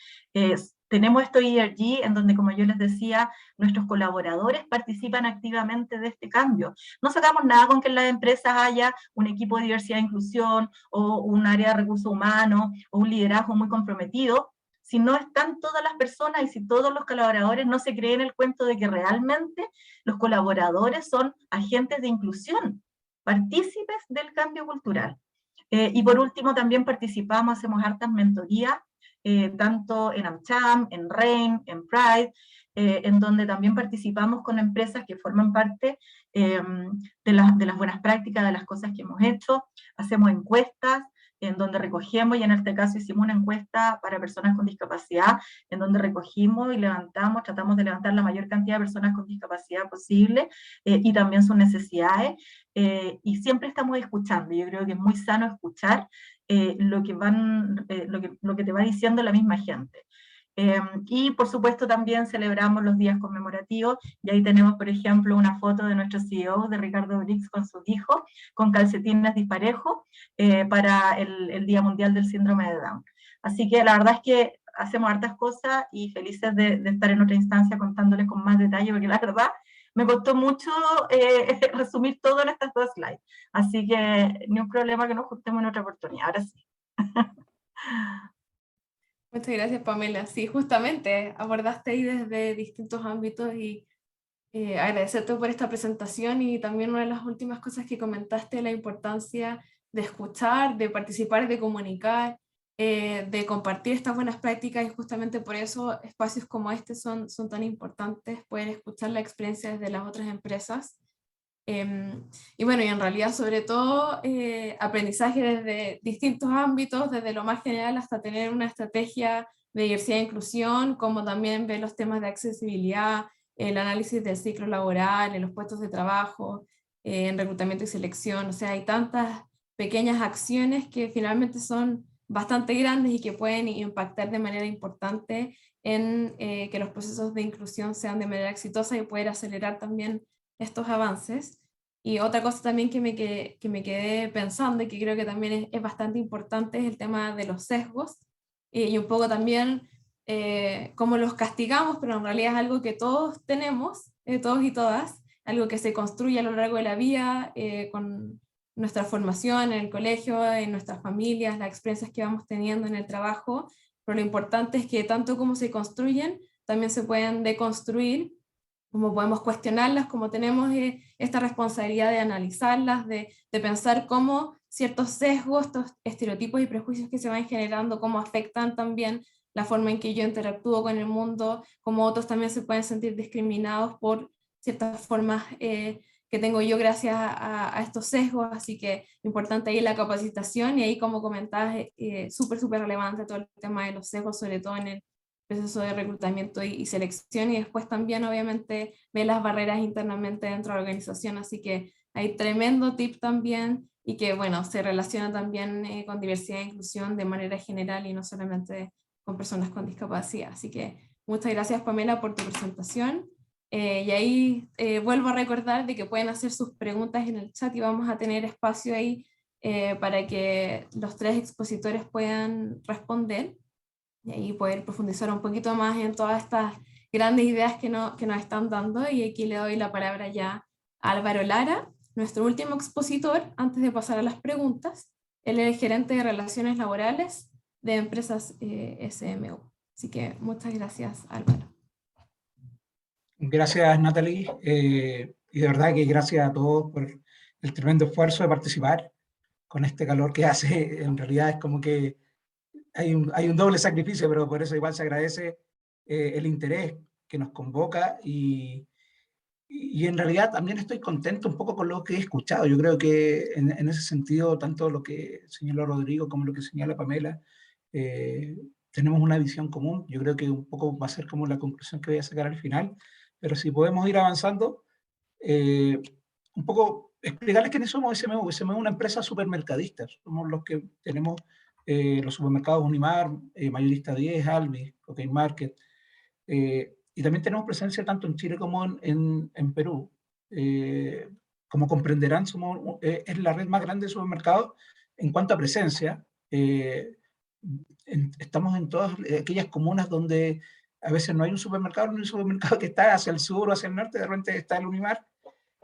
Tenemos esto ERG, en donde, como yo les decía, nuestros colaboradores participan activamente de este cambio. No sacamos nada con que en las empresas haya un equipo de diversidad e inclusión, o un área de recursos humanos, o un liderazgo muy comprometido, si no están todas las personas y si todos los colaboradores no se creen el cuento de que realmente los colaboradores son agentes de inclusión, partícipes del cambio cultural. Y por último, también participamos, hacemos hartas mentorías, tanto en AmCham, en REIN, en Pride, en donde también participamos con empresas que forman parte de las buenas prácticas, de las cosas que hemos hecho, hacemos encuestas, en donde recogemos, y en este caso hicimos una encuesta para personas con discapacidad, en donde recogimos y tratamos de levantar la mayor cantidad de personas con discapacidad posible, y también sus necesidades, y siempre estamos escuchando. Yo creo que es muy sano escuchar lo que te va diciendo la misma gente. Y por supuesto también celebramos los días conmemorativos, y ahí tenemos, por ejemplo, una foto de nuestro CEO, de Ricardo Brix, con sus hijos, con calcetines disparejos, para el Día Mundial del Síndrome de Down. Así que la verdad es que hacemos hartas cosas y felices de estar en otra instancia contándoles con más detalle, porque la verdad me costó mucho resumir todo en estas dos slides. Así que ni un problema que nos juntemos en otra oportunidad. Ahora sí. Muchas gracias, Pamela. Sí, justamente abordaste ahí desde distintos ámbitos y agradecerte por esta presentación, y también una de las últimas cosas que comentaste, la importancia de escuchar, de participar, de comunicar, de compartir estas buenas prácticas, y justamente por eso espacios como este son tan importantes, poder escuchar la experiencia desde las otras empresas. Y bueno, y en realidad sobre todo aprendizaje desde distintos ámbitos, desde lo más general hasta tener una estrategia de diversidad e inclusión, como también ver los temas de accesibilidad, el análisis del ciclo laboral, en los puestos de trabajo, en reclutamiento y selección. O sea, hay tantas pequeñas acciones que finalmente son bastante grandes y que pueden impactar de manera importante en que los procesos de inclusión sean de manera exitosa y poder acelerar también estos avances. Y otra cosa también que me quedé pensando y que creo que también es bastante importante es el tema de los sesgos y un poco también cómo los castigamos, pero en realidad es algo que todos tenemos, todos y todas, algo que se construye a lo largo de la vida con nuestra formación en el colegio, en nuestras familias, las experiencias que vamos teniendo en el trabajo, pero lo importante es que tanto como se construyen, también se pueden deconstruir, como podemos cuestionarlas, como tenemos esta responsabilidad de analizarlas, de pensar cómo ciertos sesgos, estos estereotipos y prejuicios que se van generando, cómo afectan también la forma en que yo interactúo con el mundo, cómo otros también se pueden sentir discriminados por ciertas formas que tengo yo gracias a estos sesgos, así que importante ahí la capacitación, y ahí como comentabas, súper relevante todo el tema de los sesgos, sobre todo en el proceso de reclutamiento y selección, y después también obviamente ver las barreras internamente dentro de la organización, así que hay tremendo tip también, y que bueno, se relaciona también con diversidad e inclusión de manera general y no solamente con personas con discapacidad. Así que muchas gracias, Pamela, por tu presentación. Y ahí vuelvo a recordar de que pueden hacer sus preguntas en el chat y vamos a tener espacio ahí para que los tres expositores puedan responder y ahí poder profundizar un poquito más en todas estas grandes ideas que nos están dando. Y aquí le doy la palabra ya a Álvaro Lara, nuestro último expositor, antes de pasar a las preguntas. Él es el gerente de Relaciones Laborales de Empresas SMU. Así que muchas gracias, Álvaro. Gracias, Natalie, y de verdad que gracias a todos por el tremendo esfuerzo de participar con este calor que hace. En realidad es como que hay un doble sacrificio, pero por eso igual se agradece el interés que nos convoca, y en realidad también estoy contento un poco con lo que he escuchado. Yo creo que en ese sentido, tanto lo que señaló Rodrigo como lo que señala Pamela, tenemos una visión común. Yo creo que un poco va a ser como la conclusión que voy a sacar al final, pero si podemos ir avanzando, un poco explicarles quiénes somos SMU. SMU es una empresa supermercadista. Somos los que tenemos los supermercados Unimar, Mayorista 10, Albi, OK Market, y también tenemos presencia tanto en Chile como en Perú. Como comprenderán, es la red más grande de supermercados en cuanto a presencia. Estamos en todas aquellas comunas donde a veces no hay un supermercado, no hay un supermercado que está hacia el sur o hacia el norte, de repente está el Unimar.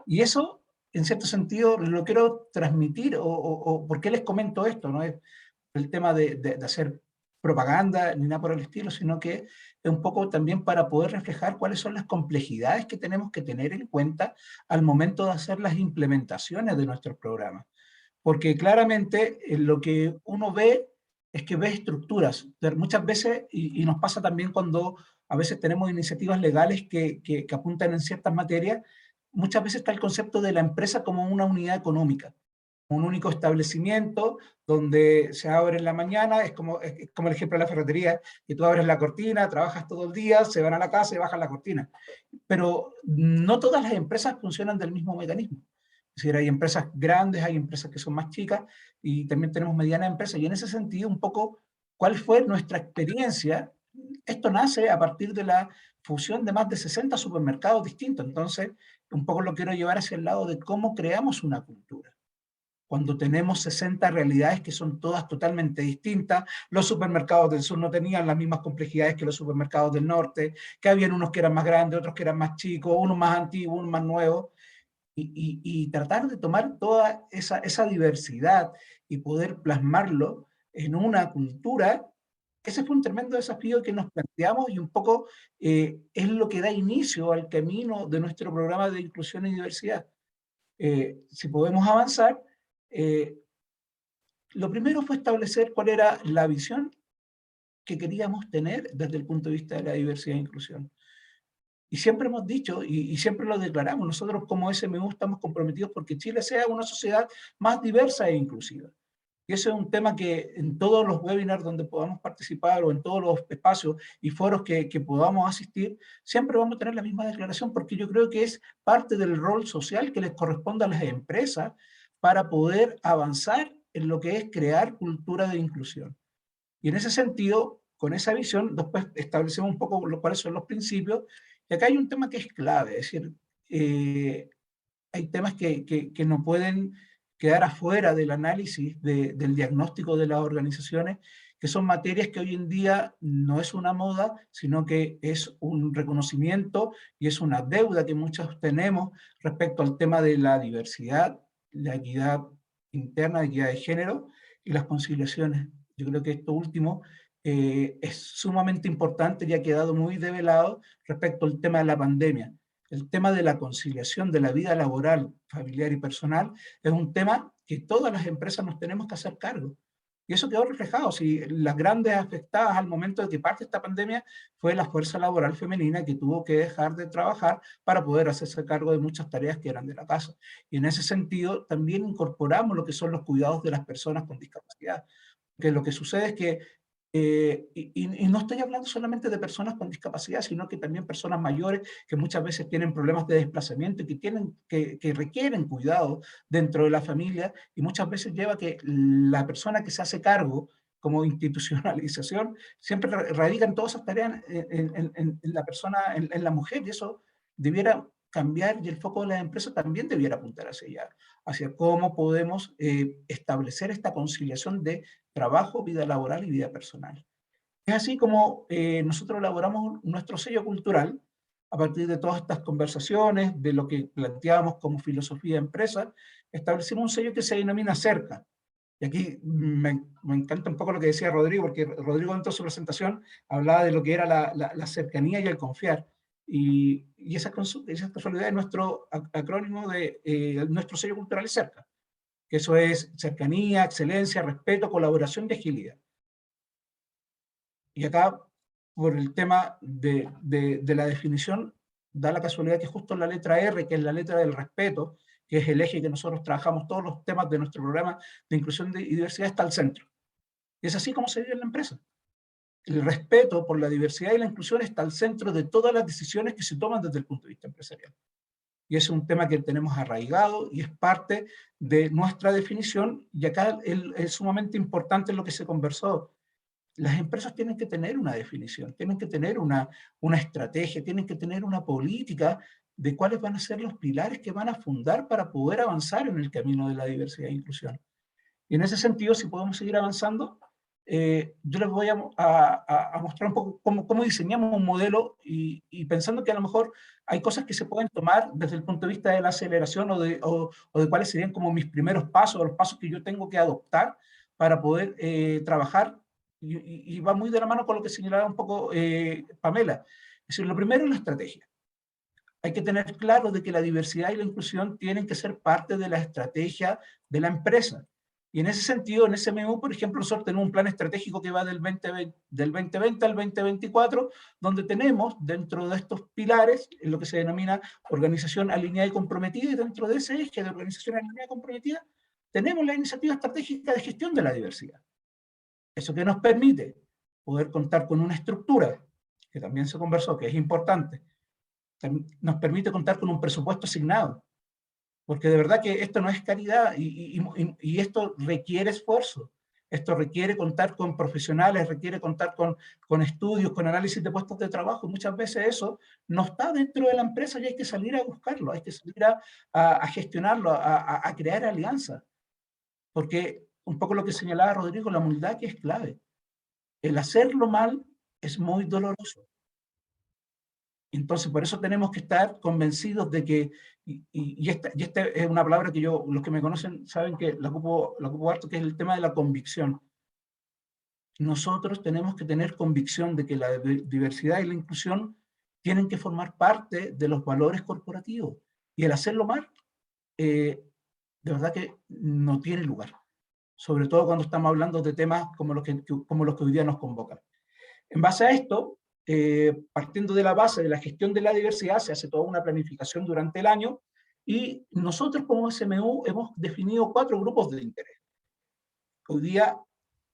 Y eso, en cierto sentido, lo quiero transmitir, o ¿por qué les comento esto? No es el tema de hacer propaganda ni nada por el estilo, sino que es un poco también para poder reflejar cuáles son las complejidades que tenemos que tener en cuenta al momento de hacer las implementaciones de nuestros programas. Porque claramente lo que uno ve es que ve estructuras. Muchas veces, y nos pasa también cuando a veces tenemos iniciativas legales que apuntan en ciertas materias, muchas veces está el concepto de la empresa como una unidad económica, un único establecimiento donde se abre en la mañana. Es como el ejemplo de la ferretería, que tú abres la cortina, trabajas todo el día, se van a la casa y bajan la cortina. Pero no todas las empresas funcionan del mismo mecanismo. Es decir, hay empresas grandes, hay empresas que son más chicas, y también tenemos medianas empresas. Y en ese sentido, un poco, ¿cuál fue nuestra experiencia? Esto nace a partir de la fusión de más de 60 supermercados distintos. Entonces, un poco lo quiero llevar hacia el lado de cómo creamos una cultura. Cuando tenemos 60 realidades que son todas totalmente distintas. Los supermercados del sur no tenían las mismas complejidades que los supermercados del norte, que habían unos que eran más grandes, otros que eran más chicos, unos más antiguos, unos más nuevos, y tratar de tomar toda esa diversidad y poder plasmarlo en una cultura. Ese fue un tremendo desafío que nos planteamos, y un poco es lo que da inicio al camino de nuestro programa de inclusión y diversidad. Si podemos avanzar, lo primero fue establecer cuál era la visión que queríamos tener desde el punto de vista de la diversidad e inclusión. Y siempre hemos dicho, y siempre lo declaramos, nosotros como SMU estamos comprometidos porque Chile sea una sociedad más diversa e inclusiva. Y ese es un tema que en todos los webinars donde podamos participar o en todos los espacios y foros que podamos asistir, siempre vamos a tener la misma declaración, porque yo creo que es parte del rol social que les corresponde a las empresas para poder avanzar en lo que es crear cultura de inclusión. Y en ese sentido, con esa visión, después establecemos un poco cuáles son los principios. Y acá hay un tema que es clave, es decir, hay temas que no pueden quedar afuera del análisis del diagnóstico de las organizaciones, que son materias que hoy en día no es una moda, sino que es un reconocimiento y es una deuda que muchos tenemos respecto al tema de la diversidad, la equidad interna, la equidad de género y las conciliaciones. Yo creo que esto último es sumamente importante y ha quedado muy develado respecto al tema de la pandemia. El tema de la conciliación de la vida laboral, familiar y personal es un tema que todas las empresas nos tenemos que hacer cargo. Y eso quedó reflejado. Si las grandes afectadas al momento de que parte esta pandemia fue la fuerza laboral femenina que tuvo que dejar de trabajar para poder hacerse cargo de muchas tareas que eran de la casa. Y en ese sentido también incorporamos lo que son los cuidados de las personas con discapacidad. Que lo que sucede es que y no estoy hablando solamente de personas con discapacidad, sino que también personas mayores que muchas veces tienen problemas de desplazamiento y que requieren cuidado dentro de la familia, y muchas veces lleva que la persona que se hace cargo como institucionalización siempre radica en todas esas tareas en la persona, en la mujer, y eso debiera cambiar, y el foco de las empresas también debiera apuntar hacia allá, hacia cómo podemos establecer esta conciliación de trabajo, vida laboral y vida personal. Es así como nosotros elaboramos nuestro sello cultural a partir de todas estas conversaciones, de lo que planteamos como filosofía de empresa. Establecimos un sello que se denomina Cerca. Y aquí me encanta un poco lo que decía Rodrigo, porque Rodrigo en toda su presentación hablaba de lo que era la cercanía y el confiar. Y esa casualidad es nuestro acrónimo de nuestro sello cultural es Cerca. Que eso es cercanía, excelencia, respeto, colaboración y agilidad. Y acá, por el tema de la definición, da la casualidad que justo la letra R, que es la letra del respeto, que es el eje que nosotros trabajamos todos los temas de nuestro programa de inclusión y diversidad, está al centro. Y es así como se vive en la empresa. El respeto por la diversidad y la inclusión está al centro de todas las decisiones que se toman desde el punto de vista empresarial. Y es un tema que tenemos arraigado y es parte de nuestra definición, y acá es sumamente importante lo que se conversó. Las empresas tienen que tener una definición, tienen que tener una estrategia, tienen que tener una política de cuáles van a ser los pilares que van a fundar para poder avanzar en el camino de la diversidad e inclusión. Y en ese sentido, si podemos seguir avanzando, yo les voy a mostrar un poco cómo diseñamos un modelo y pensando que a lo mejor hay cosas que se pueden tomar desde el punto de vista de la aceleración o de cuáles serían como mis primeros pasos o los pasos que yo tengo que adoptar para poder trabajar. Y va muy de la mano con lo que señalaba un poco Pamela. Es decir, lo primero es la estrategia. Hay que tener claro de que la diversidad y la inclusión tienen que ser parte de la estrategia de la empresa. Y en ese sentido, en SMU, por ejemplo, nosotros tenemos un plan estratégico que va del 2020 al 2024, donde tenemos dentro de estos pilares lo que se denomina organización alineada y comprometida, y dentro de ese eje de organización alineada y comprometida tenemos la iniciativa estratégica de gestión de la diversidad. Eso que nos permite poder contar con una estructura, que también se conversó, que es importante, nos permite contar con un presupuesto asignado, porque de verdad que esto no es caridad y esto requiere esfuerzo, esto requiere contar con profesionales, requiere contar con estudios, con análisis de puestos de trabajo. Muchas veces eso no está dentro de la empresa y hay que salir a buscarlo, hay que salir a gestionarlo, a crear alianzas, porque un poco lo que señalaba Rodrigo, la humildad que es clave. El hacerlo mal es muy doloroso. Entonces, por eso tenemos que estar convencidos de que, y esta es una palabra que los que me conocen saben que la ocupo harto, que es el tema de la convicción. Nosotros tenemos que tener convicción de que la diversidad y la inclusión tienen que formar parte de los valores corporativos. Y el hacerlo mal, de verdad que no tiene lugar. Sobre todo cuando estamos hablando de temas como los que hoy día nos convocan. En base a esto, partiendo de la base de la gestión de la diversidad, se hace toda una planificación durante el año y nosotros como SMU hemos definido 4 grupos de interés. hoy día,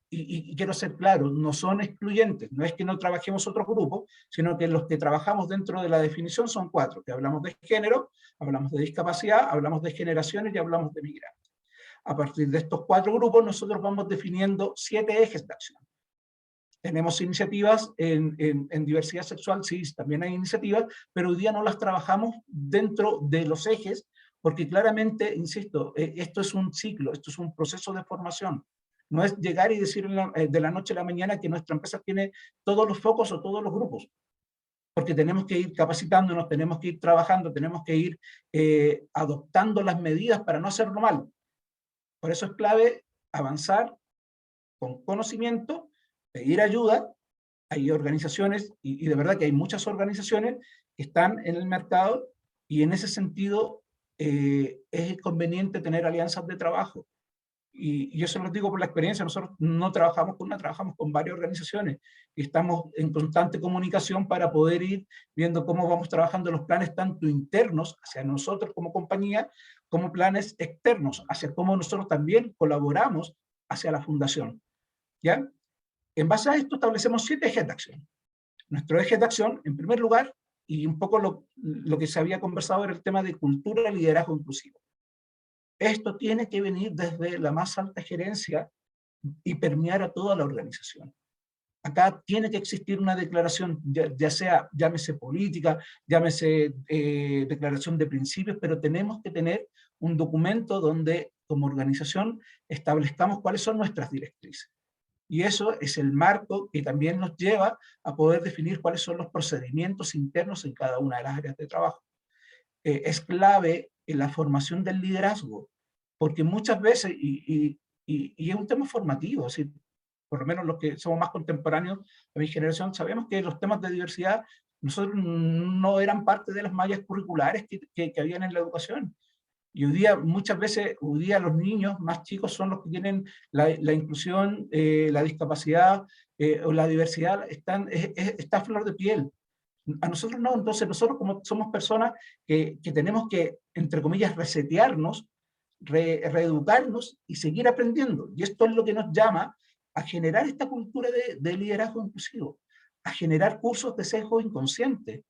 y quiero ser claro, no son excluyentes, no es que no trabajemos otros grupos, sino que los que trabajamos dentro de la definición son 4, que hablamos de género, hablamos de discapacidad, hablamos de generaciones y hablamos de migrantes. A partir de estos 4 grupos, nosotros vamos definiendo 7 ejes de acción. Tenemos iniciativas en diversidad sexual, sí, también hay iniciativas, pero hoy día no las trabajamos dentro de los ejes, porque claramente, insisto, esto es un ciclo, esto es un proceso de formación. No es llegar y decir de la noche a la mañana que nuestra empresa tiene todos los focos o todos los grupos, porque tenemos que ir capacitándonos, tenemos que ir trabajando, tenemos que ir adoptando las medidas para no hacerlo mal. Por eso es clave avanzar con conocimiento, pedir ayuda. Hay organizaciones, y de verdad que hay muchas organizaciones que están en el mercado, y en ese sentido es conveniente tener alianzas de trabajo. Y yo se los digo por la experiencia, nosotros no trabajamos con una, trabajamos con varias organizaciones, y estamos en constante comunicación para poder ir viendo cómo vamos trabajando los planes tanto internos hacia nosotros como compañía, como planes externos, hacia cómo nosotros también colaboramos hacia la fundación. ¿Ya? En base a esto establecemos 7 ejes de acción. Nuestro eje de acción, en primer lugar, y un poco lo que se había conversado, era el tema de cultura y liderazgo inclusivo. Esto tiene que venir desde la más alta gerencia y permear a toda la organización. Acá tiene que existir una declaración, ya sea, llámese política, llámese declaración de principios, pero tenemos que tener un documento donde, como organización, establezcamos cuáles son nuestras directrices. Y eso es el marco que también nos lleva a poder definir cuáles son los procedimientos internos en cada una de las áreas de trabajo. Es clave en la formación del liderazgo, porque muchas veces, y es un tema formativo, es decir, por lo menos los que somos más contemporáneos de mi generación, sabemos que los temas de diversidad nosotros no eran parte de las mallas curriculares que habían en la educación. Y hoy día, muchas veces, hoy día los niños más chicos son los que tienen la inclusión, la discapacidad o la diversidad, está a flor de piel. A nosotros no, entonces nosotros como somos personas que tenemos que, entre comillas, resetearnos, reeducarnos y seguir aprendiendo. Y esto es lo que nos llama a generar esta cultura de liderazgo inclusivo, a generar cursos de sesgo inconsciente,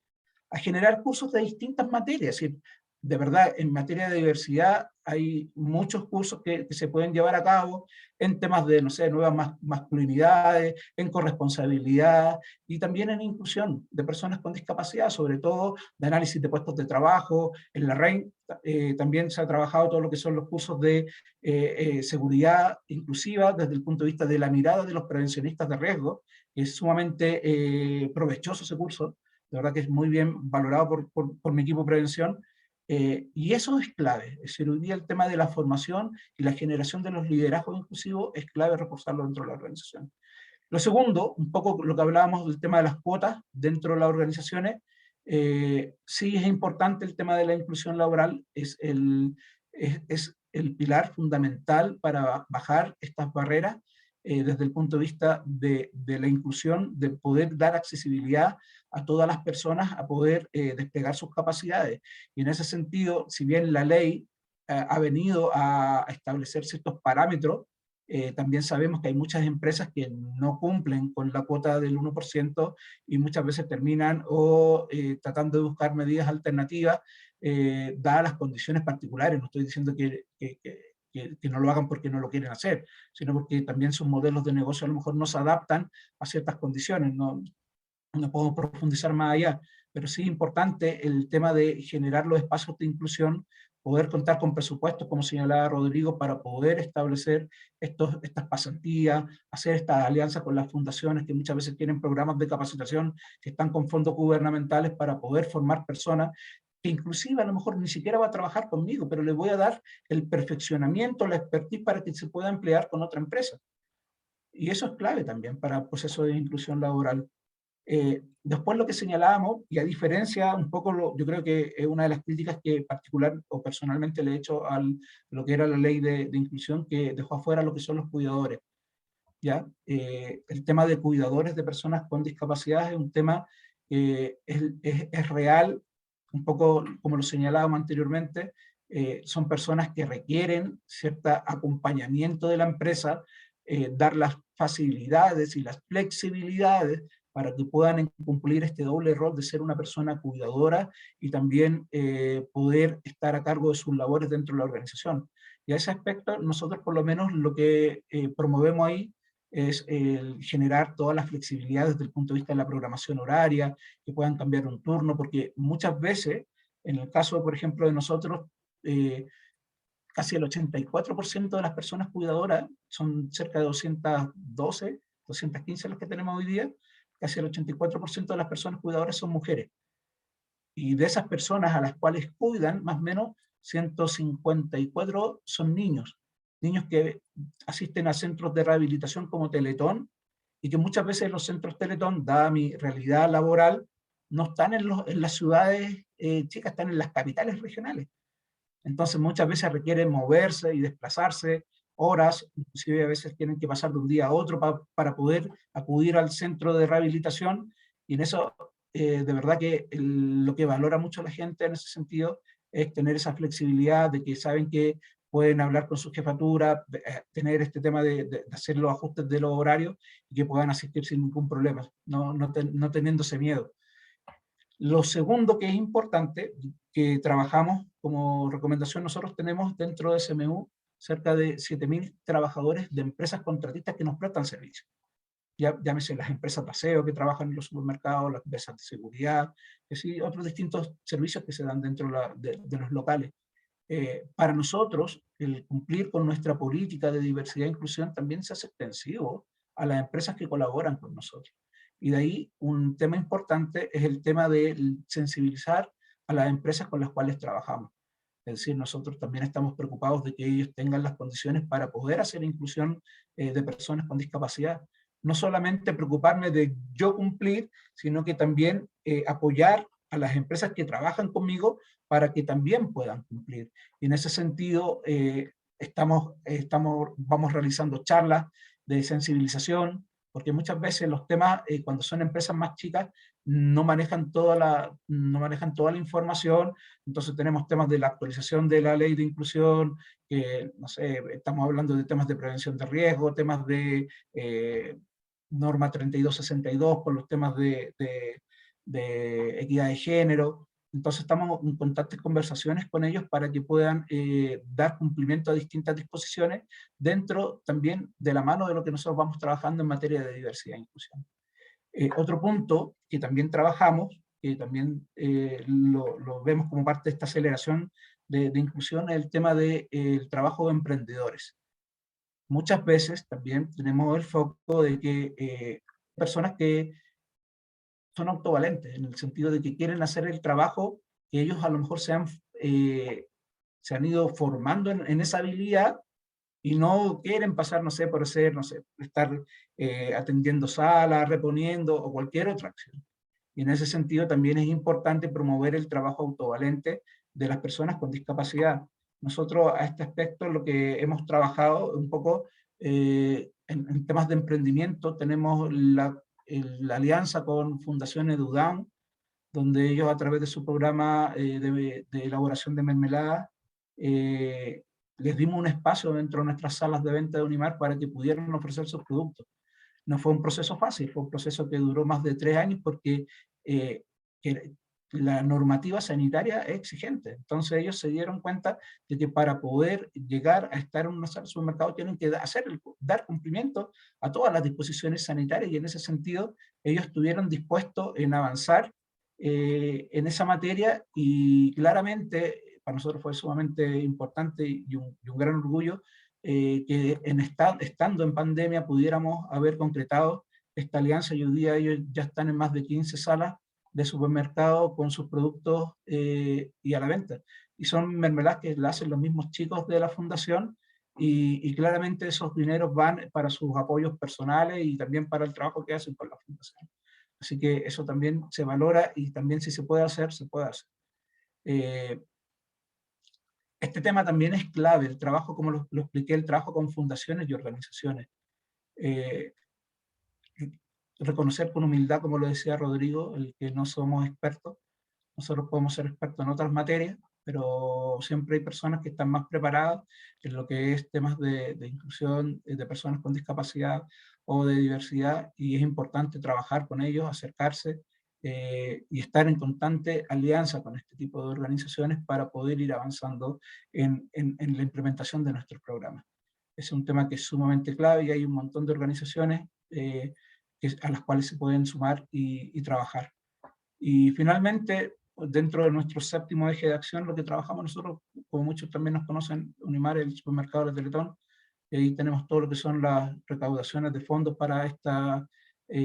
a generar cursos de distintas materias. Es decir, de verdad, en materia de diversidad hay muchos cursos que se pueden llevar a cabo en temas de, no sé, nuevas masculinidades, en corresponsabilidad y también en inclusión de personas con discapacidad, sobre todo de análisis de puestos de trabajo. En la REIN también se ha trabajado todo lo que son los cursos de seguridad inclusiva desde el punto de vista de la mirada de los prevencionistas de riesgo, que es sumamente provechoso ese curso. De verdad que es muy bien valorado por mi equipo de prevención. Y eso es clave, es decir, hoy día el tema de la formación y la generación de los liderazgos inclusivos es clave reforzarlo dentro de la organización. Lo segundo, un poco lo que hablábamos del tema de las cuotas dentro de las organizaciones, sí es importante el tema de la inclusión laboral, es el pilar fundamental para bajar estas barreras desde el punto de vista de la inclusión, de poder dar accesibilidad a todas las personas a poder desplegar sus capacidades. Y en ese sentido, si bien la ley ha venido a establecer ciertos parámetros, también sabemos que hay muchas empresas que no cumplen con la cuota del 1% y muchas veces terminan tratando de buscar medidas alternativas dadas las condiciones particulares. No estoy diciendo que no lo hagan porque no lo quieren hacer, sino porque también sus modelos de negocio a lo mejor no se adaptan a ciertas condiciones. No puedo profundizar más allá, pero sí es importante el tema de generar los espacios de inclusión, poder contar con presupuestos, como señalaba Rodrigo, para poder establecer estas pasantías, hacer estas alianzas con las fundaciones que muchas veces tienen programas de capacitación que están con fondos gubernamentales para poder formar personas que inclusive a lo mejor ni siquiera va a trabajar conmigo, pero le voy a dar el perfeccionamiento, la expertise para que se pueda emplear con otra empresa. Y eso es clave también para el proceso de inclusión laboral. Después lo que señalábamos, y a diferencia un poco, yo creo que es una de las críticas que particular o personalmente le he hecho a lo que era la ley de inclusión, que dejó afuera lo que son los cuidadores. ¿Ya? El tema de cuidadores de personas con discapacidad es un tema que es real, un poco como lo señalábamos anteriormente, son personas que requieren cierto acompañamiento de la empresa dar las facilidades y las flexibilidades para que puedan cumplir este doble rol de ser una persona cuidadora y también poder estar a cargo de sus labores dentro de la organización. Y a ese aspecto, nosotros por lo menos lo que promovemos ahí es generar toda la flexibilidad desde el punto de vista de la programación horaria, que puedan cambiar un turno, porque muchas veces, en el caso, por ejemplo, de nosotros, casi el 84% de las personas cuidadoras, son cerca de 212, 215 las que tenemos hoy día, casi el 84% de las personas cuidadoras son mujeres. Y de esas personas a las cuales cuidan, más o menos 154 son niños. Niños que asisten a centros de rehabilitación como Teletón, y que muchas veces los centros Teletón, dada mi realidad laboral, no están en las ciudades chicas, están en las capitales regionales. Entonces muchas veces requieren moverse y desplazarse horas, inclusive a veces tienen que pasar de un día a otro para poder acudir al centro de rehabilitación, y en eso de verdad que lo que valora mucho la gente en ese sentido es tener esa flexibilidad de que saben que pueden hablar con su jefatura, tener este tema de hacer los ajustes de los horarios y que puedan asistir sin ningún problema, no teniéndose miedo. Lo segundo que es importante, que trabajamos como recomendación, nosotros tenemos dentro de SMU cerca de 7.000 trabajadores de empresas contratistas que nos prestan servicios. Llámese las empresas de aseo que trabajan en los supermercados, las empresas de seguridad, y otros distintos servicios que se dan dentro de los locales. Para nosotros, el cumplir con nuestra política de diversidad e inclusión también se hace extensivo a las empresas que colaboran con nosotros. Y de ahí un tema importante es el tema de sensibilizar a las empresas con las cuales trabajamos. Es decir, nosotros también estamos preocupados de que ellos tengan las condiciones para poder hacer inclusión de personas con discapacidad. No solamente preocuparme de yo cumplir, sino que también apoyar a las empresas que trabajan conmigo para que también puedan cumplir. Y en ese sentido, vamos realizando charlas de sensibilización, porque muchas veces los temas, cuando son empresas más chicas, no manejan toda la información. Entonces tenemos temas de la actualización de la ley de inclusión, no sé, estamos hablando de temas de prevención de riesgo, temas de norma 3262 con los temas de equidad de género. Entonces estamos en constantes conversaciones con ellos para que puedan dar cumplimiento a distintas disposiciones dentro también de la mano de lo que nosotros vamos trabajando en materia de diversidad e inclusión. Otro punto que también trabajamos, que también lo vemos como parte de esta aceleración de inclusión, es el tema del trabajo de emprendedores. Muchas veces también tenemos el foco de que personas que son autovalentes, en el sentido de que quieren hacer el trabajo que ellos a lo mejor se han ido formando en esa habilidad, y no quieren pasar, no sé, por ser, no sé, estar atendiendo salas, reponiendo o cualquier otra acción. Y en ese sentido también es importante promover el trabajo autovalente de las personas con discapacidad. Nosotros a este aspecto lo que hemos trabajado un poco en temas de emprendimiento, tenemos la alianza con Fundación EduDown, donde ellos a través de su programa de elaboración de mermelada les dimos un espacio dentro de nuestras salas de venta de Unimar para que pudieran ofrecer sus productos. No fue un proceso fácil, fue un proceso que duró más de 3 años porque que la normativa sanitaria es exigente. Entonces ellos se dieron cuenta de que para poder llegar a estar en una sala de supermercado tienen que dar cumplimiento a todas las disposiciones sanitarias, y en ese sentido ellos estuvieron dispuestos en avanzar en esa materia, y claramente para nosotros fue sumamente importante y un gran orgullo que estando en pandemia pudiéramos haber concretado esta alianza, y hoy día ellos ya están en más de 15 salas de supermercado con sus productos y a la venta. Y son mermeladas que la hacen los mismos chicos de la fundación, y claramente esos dineros van para sus apoyos personales y también para el trabajo que hacen con la fundación. Así que eso también se valora, y también si se puede hacer, se puede hacer. Este tema también es clave, el trabajo, como lo expliqué, el trabajo con fundaciones y organizaciones. Reconocer con humildad, como lo decía Rodrigo, el que no somos expertos. Nosotros podemos ser expertos en otras materias, pero siempre hay personas que están más preparadas en lo que es temas de inclusión de personas con discapacidad o de diversidad, y es importante trabajar con ellos, acercarse y estar en constante alianza con este tipo de organizaciones para poder ir avanzando en la implementación de nuestros programas. Es un tema que es sumamente clave y hay un montón de organizaciones a las cuales se pueden sumar y trabajar. Y finalmente, dentro de nuestro séptimo eje de acción, lo que trabajamos nosotros, como muchos también nos conocen, Unimar, el supermercado de la Teletón, y ahí tenemos todo lo que son las recaudaciones de fondos para esta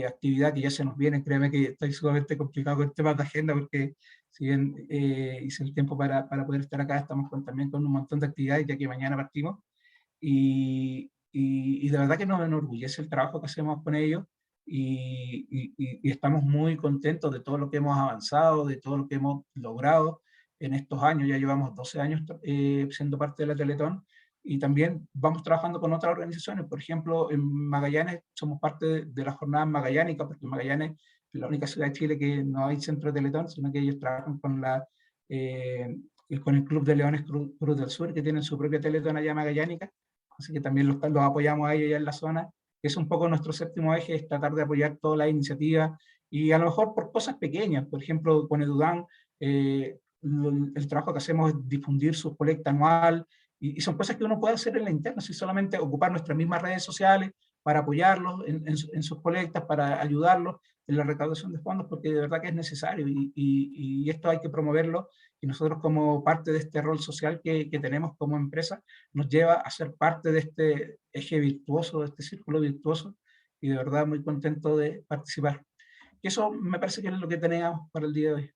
actividad que ya se nos viene. Créeme que estoy sumamente complicado con el tema de agenda, porque si bien hice el tiempo para poder estar acá, estamos también con un montón de actividades, ya que mañana partimos. Y de verdad que nos enorgullece el trabajo que hacemos con ellos, y estamos muy contentos de todo lo que hemos avanzado, de todo lo que hemos logrado en estos años. Ya llevamos 12 años siendo parte de la Teletón, y también vamos trabajando con otras organizaciones. Por ejemplo, en Magallanes somos parte de la jornada magallánica, porque Magallanes es la única ciudad de Chile que no hay centro de Teletón, sino que ellos trabajan con el Club de Leones Cruz del Sur, que tienen su propia Teletón allá magallánica. Así que también los apoyamos a ellos allá en la zona. Es un poco nuestro séptimo eje, es tratar de apoyar todas las iniciativas, y a lo mejor por cosas pequeñas. Por ejemplo, con Edudán, el trabajo que hacemos es difundir su colecta anual, y son cosas que uno puede hacer en la interna, si solamente ocupar nuestras mismas redes sociales para apoyarlos en sus colectas, para ayudarlos en la recaudación de fondos, porque de verdad que es necesario, y esto hay que promoverlo, y nosotros, como parte de este rol social que tenemos como empresa, nos lleva a ser parte de este eje virtuoso, de este círculo virtuoso, y de verdad muy contento de participar. Y eso me parece que es lo que teníamos para el día de hoy.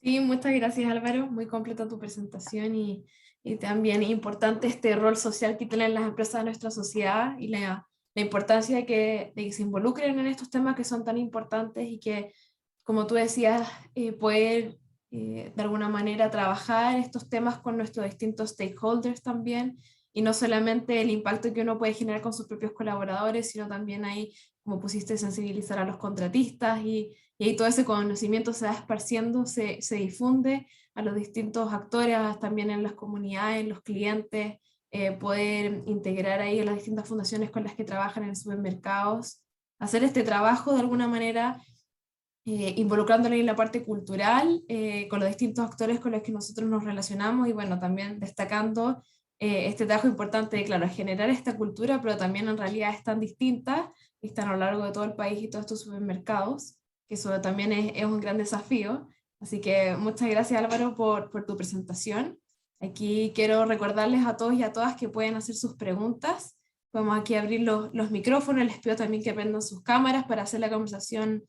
Sí, muchas gracias Álvaro, muy completa tu presentación, y también importante este rol social que tienen las empresas de nuestra sociedad, y la importancia de que se involucren en estos temas que son tan importantes, y que, como tú decías, poder de alguna manera trabajar estos temas con nuestros distintos stakeholders también, y no solamente el impacto que uno puede generar con sus propios colaboradores, sino también ahí, como pusiste, sensibilizar a los contratistas, y ahí todo ese conocimiento se va esparciendo, se difunde a los distintos actores, también en las comunidades, en los clientes, poder integrar ahí a las distintas fundaciones con las que trabajan en supermercados, hacer este trabajo de alguna manera, involucrándole en la parte cultural, con los distintos actores con los que nosotros nos relacionamos, y bueno, también destacando este trabajo importante de, claro, generar esta cultura, pero también en realidad están distintas, y están a lo largo de todo el país y todos estos supermercados, que eso también es un gran desafío. Así que muchas gracias Álvaro por tu presentación. Aquí quiero recordarles a todos y a todas que pueden hacer sus preguntas. Vamos aquí a abrir los micrófonos, les pido también que prendan sus cámaras para hacer la conversación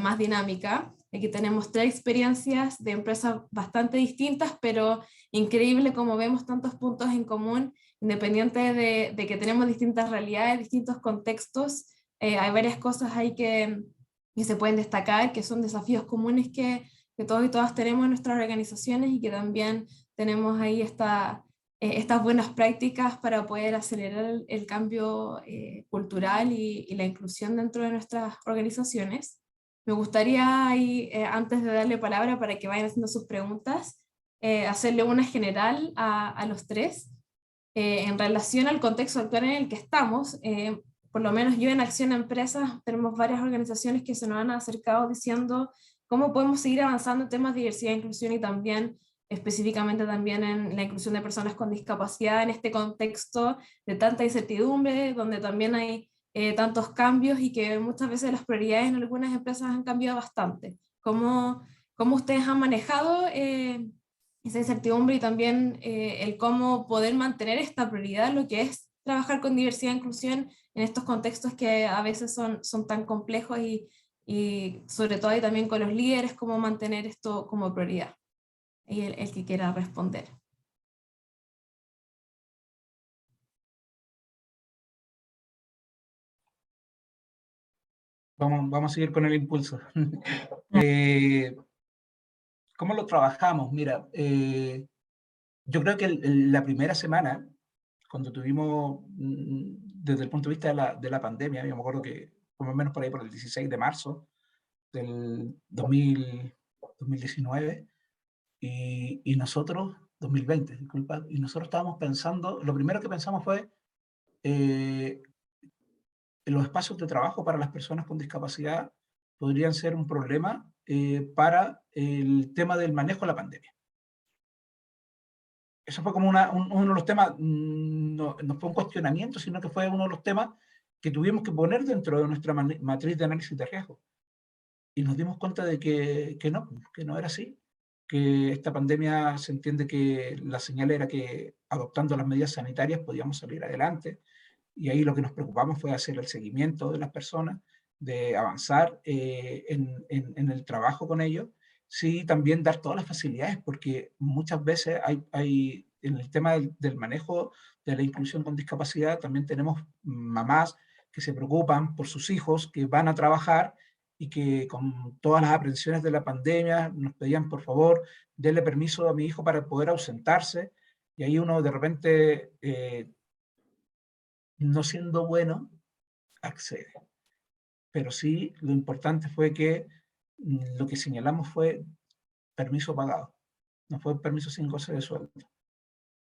más dinámica. Aquí tenemos 3 experiencias de empresas bastante distintas, pero increíble como vemos tantos puntos en común, independiente de que tenemos distintas realidades, distintos contextos. Hay varias cosas ahí que se pueden destacar, que son desafíos comunes que todos y todas tenemos en nuestras organizaciones, y que también tenemos ahí estas buenas prácticas para poder acelerar el cambio cultural y la inclusión dentro de nuestras organizaciones. Me gustaría ahí, antes de darle palabra para que vayan haciendo sus preguntas, hacerle una general a los 3 en relación al contexto actual en el que estamos. Por lo menos yo en Acción a Empresas tenemos varias organizaciones que se nos han acercado diciendo cómo podemos seguir avanzando en temas de diversidad e inclusión, y también específicamente también en la inclusión de personas con discapacidad en este contexto de tanta incertidumbre, donde también hay tantos cambios, y que muchas veces las prioridades en algunas empresas han cambiado bastante. ¿Cómo ustedes han manejado esa incertidumbre, y también el cómo poder mantener esta prioridad, lo que es trabajar con diversidad e inclusión en estos contextos que a veces son tan complejos, y sobre todo ahí también con los líderes, cómo mantener esto como prioridad? Y el que quiera responder. Vamos a seguir con el impulso. ¿Cómo lo trabajamos? Mira, yo creo que la primera semana, cuando tuvimos, desde el punto de vista de la pandemia, yo me acuerdo que por lo menos por ahí por el 16 de marzo del 2000, 2019, y nosotros, 2020, disculpa, y nosotros estábamos pensando, lo primero que pensamos fue los espacios de trabajo para las personas con discapacidad podrían ser un problema para el tema del manejo de la pandemia. Eso fue como uno de los temas, no fue un cuestionamiento, sino que fue uno de los temas que tuvimos que poner dentro de nuestra matriz de análisis de riesgo. Y nos dimos cuenta de que no era así, que esta pandemia se entiende que la señal era que adoptando las medidas sanitarias podíamos salir adelante, y ahí lo que nos preocupamos fue hacer el seguimiento de las personas, de avanzar en el trabajo con ellos, sí, también dar todas las facilidades, porque muchas veces hay en el tema del manejo de la inclusión con discapacidad, también tenemos mamás que se preocupan por sus hijos, que van a trabajar y que con todas las aprensiones de la pandemia nos pedían, por favor, denle permiso a mi hijo para poder ausentarse, y ahí uno de repente, no siendo bueno, accede. Pero sí, lo importante fue que lo que señalamos fue permiso pagado, no fue permiso sin goce de sueldo.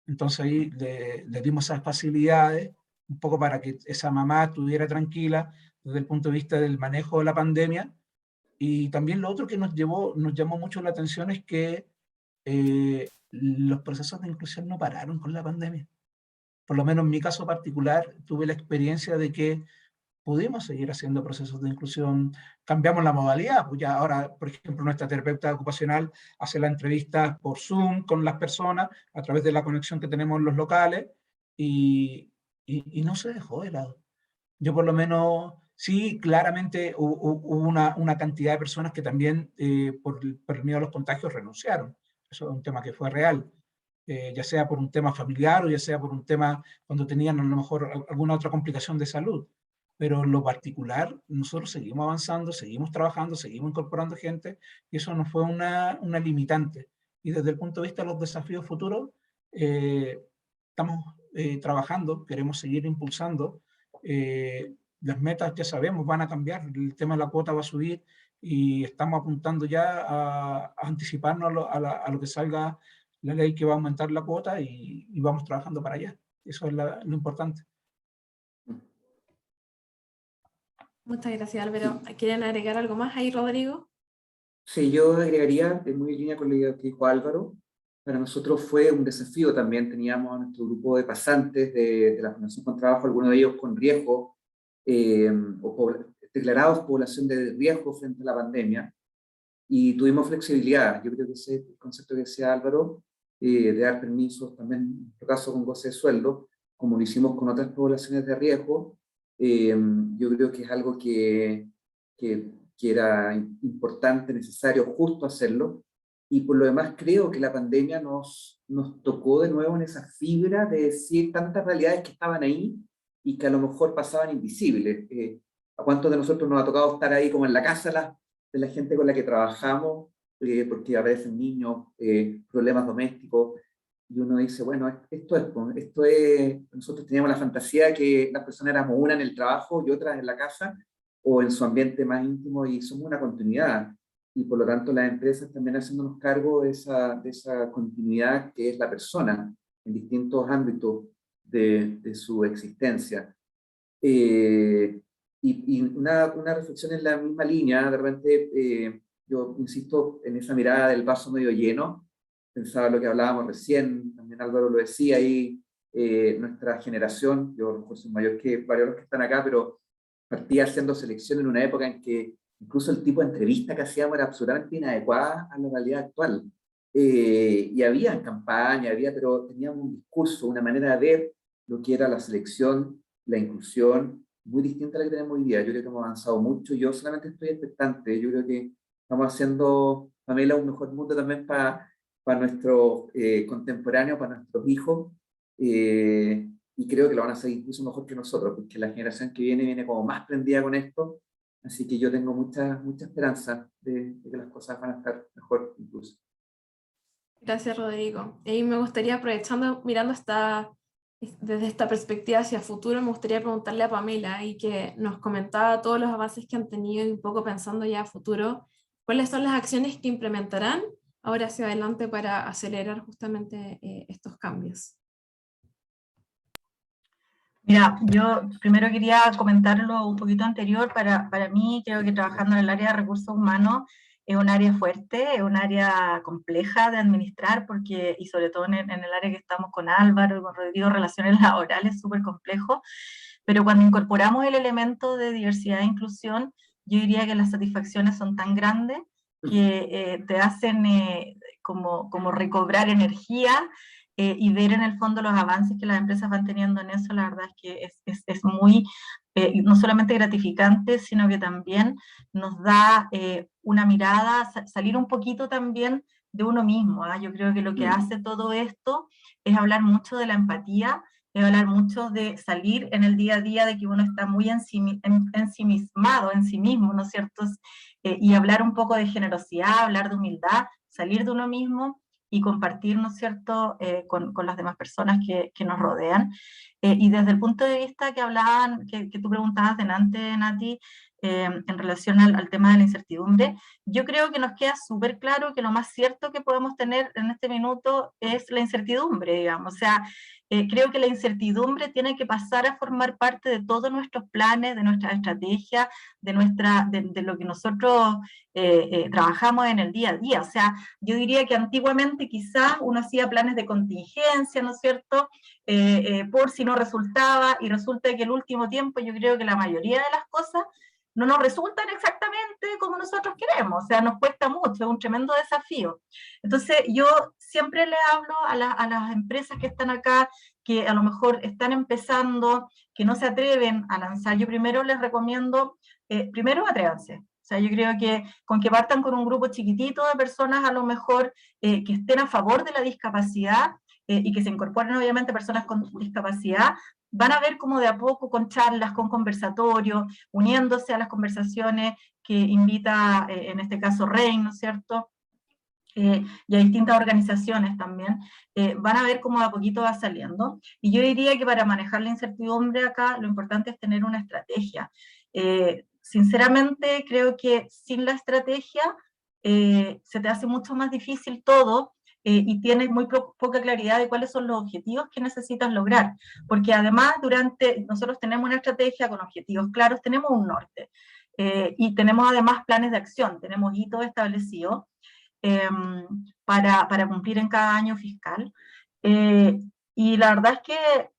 Entonces ahí le dimos esas facilidades, un poco para que esa mamá estuviera tranquila desde el punto de vista del manejo de la pandemia. Y también lo otro que nos llamó mucho la atención es que los procesos de inclusión no pararon con la pandemia. Por lo menos en mi caso particular, tuve la experiencia de que pudimos seguir haciendo procesos de inclusión, cambiamos la modalidad, pues ya ahora, por ejemplo, nuestra terapeuta ocupacional hace la entrevista por Zoom con las personas a través de la conexión que tenemos en los locales, y no se dejó de lado. Yo por lo menos, sí, claramente hubo una cantidad de personas que también por el miedo a los contagios renunciaron. Eso es un tema que fue real. Ya sea por un tema familiar o ya sea por un tema cuando tenían a lo mejor alguna otra complicación de salud. Pero en lo particular, nosotros seguimos avanzando, seguimos trabajando, seguimos incorporando gente, y eso no fue una limitante. Y desde el punto de vista de los desafíos futuros, estamos trabajando, queremos seguir impulsando. Las metas ya sabemos, van a cambiar, el tema de la cuota va a subir, y estamos apuntando ya a anticiparnos a lo que salga la ley que va a aumentar la cuota, y vamos trabajando para allá. Eso es lo importante. Muchas gracias, Álvaro. ¿Quieren agregar algo más ahí, Rodrigo? Sí, yo agregaría, muy en línea con lo que dijo Álvaro, para nosotros fue un desafío también. Teníamos a nuestro grupo de pasantes de la Fundación con Trabajo, algunos de ellos con riesgo, declarados población de riesgo frente a la pandemia, y tuvimos flexibilidad. Yo creo que ese concepto que decía Álvaro, de dar permisos también, en nuestro caso con goce de sueldo, como lo hicimos con otras poblaciones de riesgo, yo creo que es algo que era importante, necesario, justo hacerlo. Y por lo demás creo que la pandemia nos tocó de nuevo en esa fibra de decir tantas realidades que estaban ahí y que a lo mejor pasaban invisibles. ¿A cuántos de nosotros nos ha tocado estar ahí como en la casa de la gente con la que trabajamos, porque aparecen niños, problemas domésticos, y uno dice, bueno, esto es, nosotros teníamos la fantasía de que las personas éramos una en el trabajo y otras en la casa o en su ambiente más íntimo, y somos una continuidad, y por lo tanto las empresas también haciéndonos cargo de esa continuidad que es la persona en distintos ámbitos de su existencia. Y una reflexión en la misma línea, de repente, yo insisto en esa mirada del vaso medio lleno, pensaba lo que hablábamos recién, también Álvaro lo decía ahí, nuestra generación, yo a lo mejor soy mayor que varios de los que están acá, pero partía haciendo selección en una época en que incluso el tipo de entrevista que hacíamos era absolutamente inadecuada a la realidad actual. Y había campaña, pero teníamos un discurso, una manera de ver lo que era la selección, la inclusión, muy distinta a la que tenemos hoy día. Yo creo que hemos avanzado mucho. Yo solamente estoy expectante. Yo creo que estamos haciendo, Pamela, un mejor mundo también para nuestros contemporáneos, para nuestros hijos. Y creo que lo van a hacer incluso mejor que nosotros, porque la generación que viene como más prendida con esto. Así que yo tengo mucha esperanza de que las cosas van a estar mejor incluso. Gracias, Rodrigo. Y me gustaría, aprovechando, mirando desde esta perspectiva hacia futuro, me gustaría preguntarle a Pamela, y que nos comentaba todos los avances que han tenido, y un poco pensando ya a futuro, cuáles son las acciones que implementarán ahora hacia adelante para acelerar justamente estos cambios. Mira, yo primero quería comentarlo un poquito anterior. Para mí, creo que trabajando en el área de recursos humanos es un área fuerte, es un área compleja de administrar, porque, y sobre todo en el área que estamos con Álvaro y con Rodrigo, relaciones laborales, súper complejo. Pero cuando incorporamos el elemento de diversidad e inclusión, yo diría que las satisfacciones son tan grandes que te hacen como recobrar energía, y ver en el fondo los avances que las empresas van teniendo en eso. La verdad es que es muy, no solamente gratificante, sino que también nos da una mirada, salir un poquito también de uno mismo, ¿eh? Yo creo que lo que hace todo esto es hablar mucho de la empatía, es hablar mucho de salir en el día a día, de que uno está muy ensimismado en sí mismo, ¿no es cierto? Y hablar un poco de generosidad, hablar de humildad, salir de uno mismo y compartir, ¿no es cierto?, con las demás personas que nos rodean. Y desde el punto de vista que hablaban, que tú preguntabas delante, Nati, en relación al tema de la incertidumbre, yo creo que nos queda súper claro que lo más cierto que podemos tener en este minuto es la incertidumbre, digamos. O sea, creo que la incertidumbre tiene que pasar a formar parte de todos nuestros planes, de nuestra estrategia, de lo que nosotros trabajamos en el día a día. O sea, yo diría que antiguamente quizás uno hacía planes de contingencia, ¿no es cierto?, por si no resultaba, y resulta que el último tiempo yo creo que la mayoría de las cosas no nos resultan exactamente como nosotros queremos. O sea, nos cuesta mucho, es un tremendo desafío. Entonces yo siempre le hablo a las empresas que están acá, que a lo mejor están empezando, que no se atreven a lanzar. Yo primero les recomiendo, primero atrévanse. O sea, yo creo que con que partan con un grupo chiquitito de personas, a lo mejor que estén a favor de la discapacidad, y que se incorporen obviamente personas con discapacidad, van a ver cómo de a poco, con charlas, con conversatorios, uniéndose a las conversaciones que invita, en este caso, REIN, ¿no es cierto?, y a distintas organizaciones también, van a ver cómo de a poquito va saliendo. Y yo diría que para manejar la incertidumbre acá, lo importante es tener una estrategia. Sinceramente, creo que sin la estrategia se te hace mucho más difícil todo, y tienes muy poca claridad de cuáles son los objetivos que necesitas lograr. Porque además, nosotros tenemos una estrategia con objetivos claros, tenemos un norte, y tenemos además planes de acción, tenemos hitos establecidos para cumplir en cada año fiscal. Y la verdad es que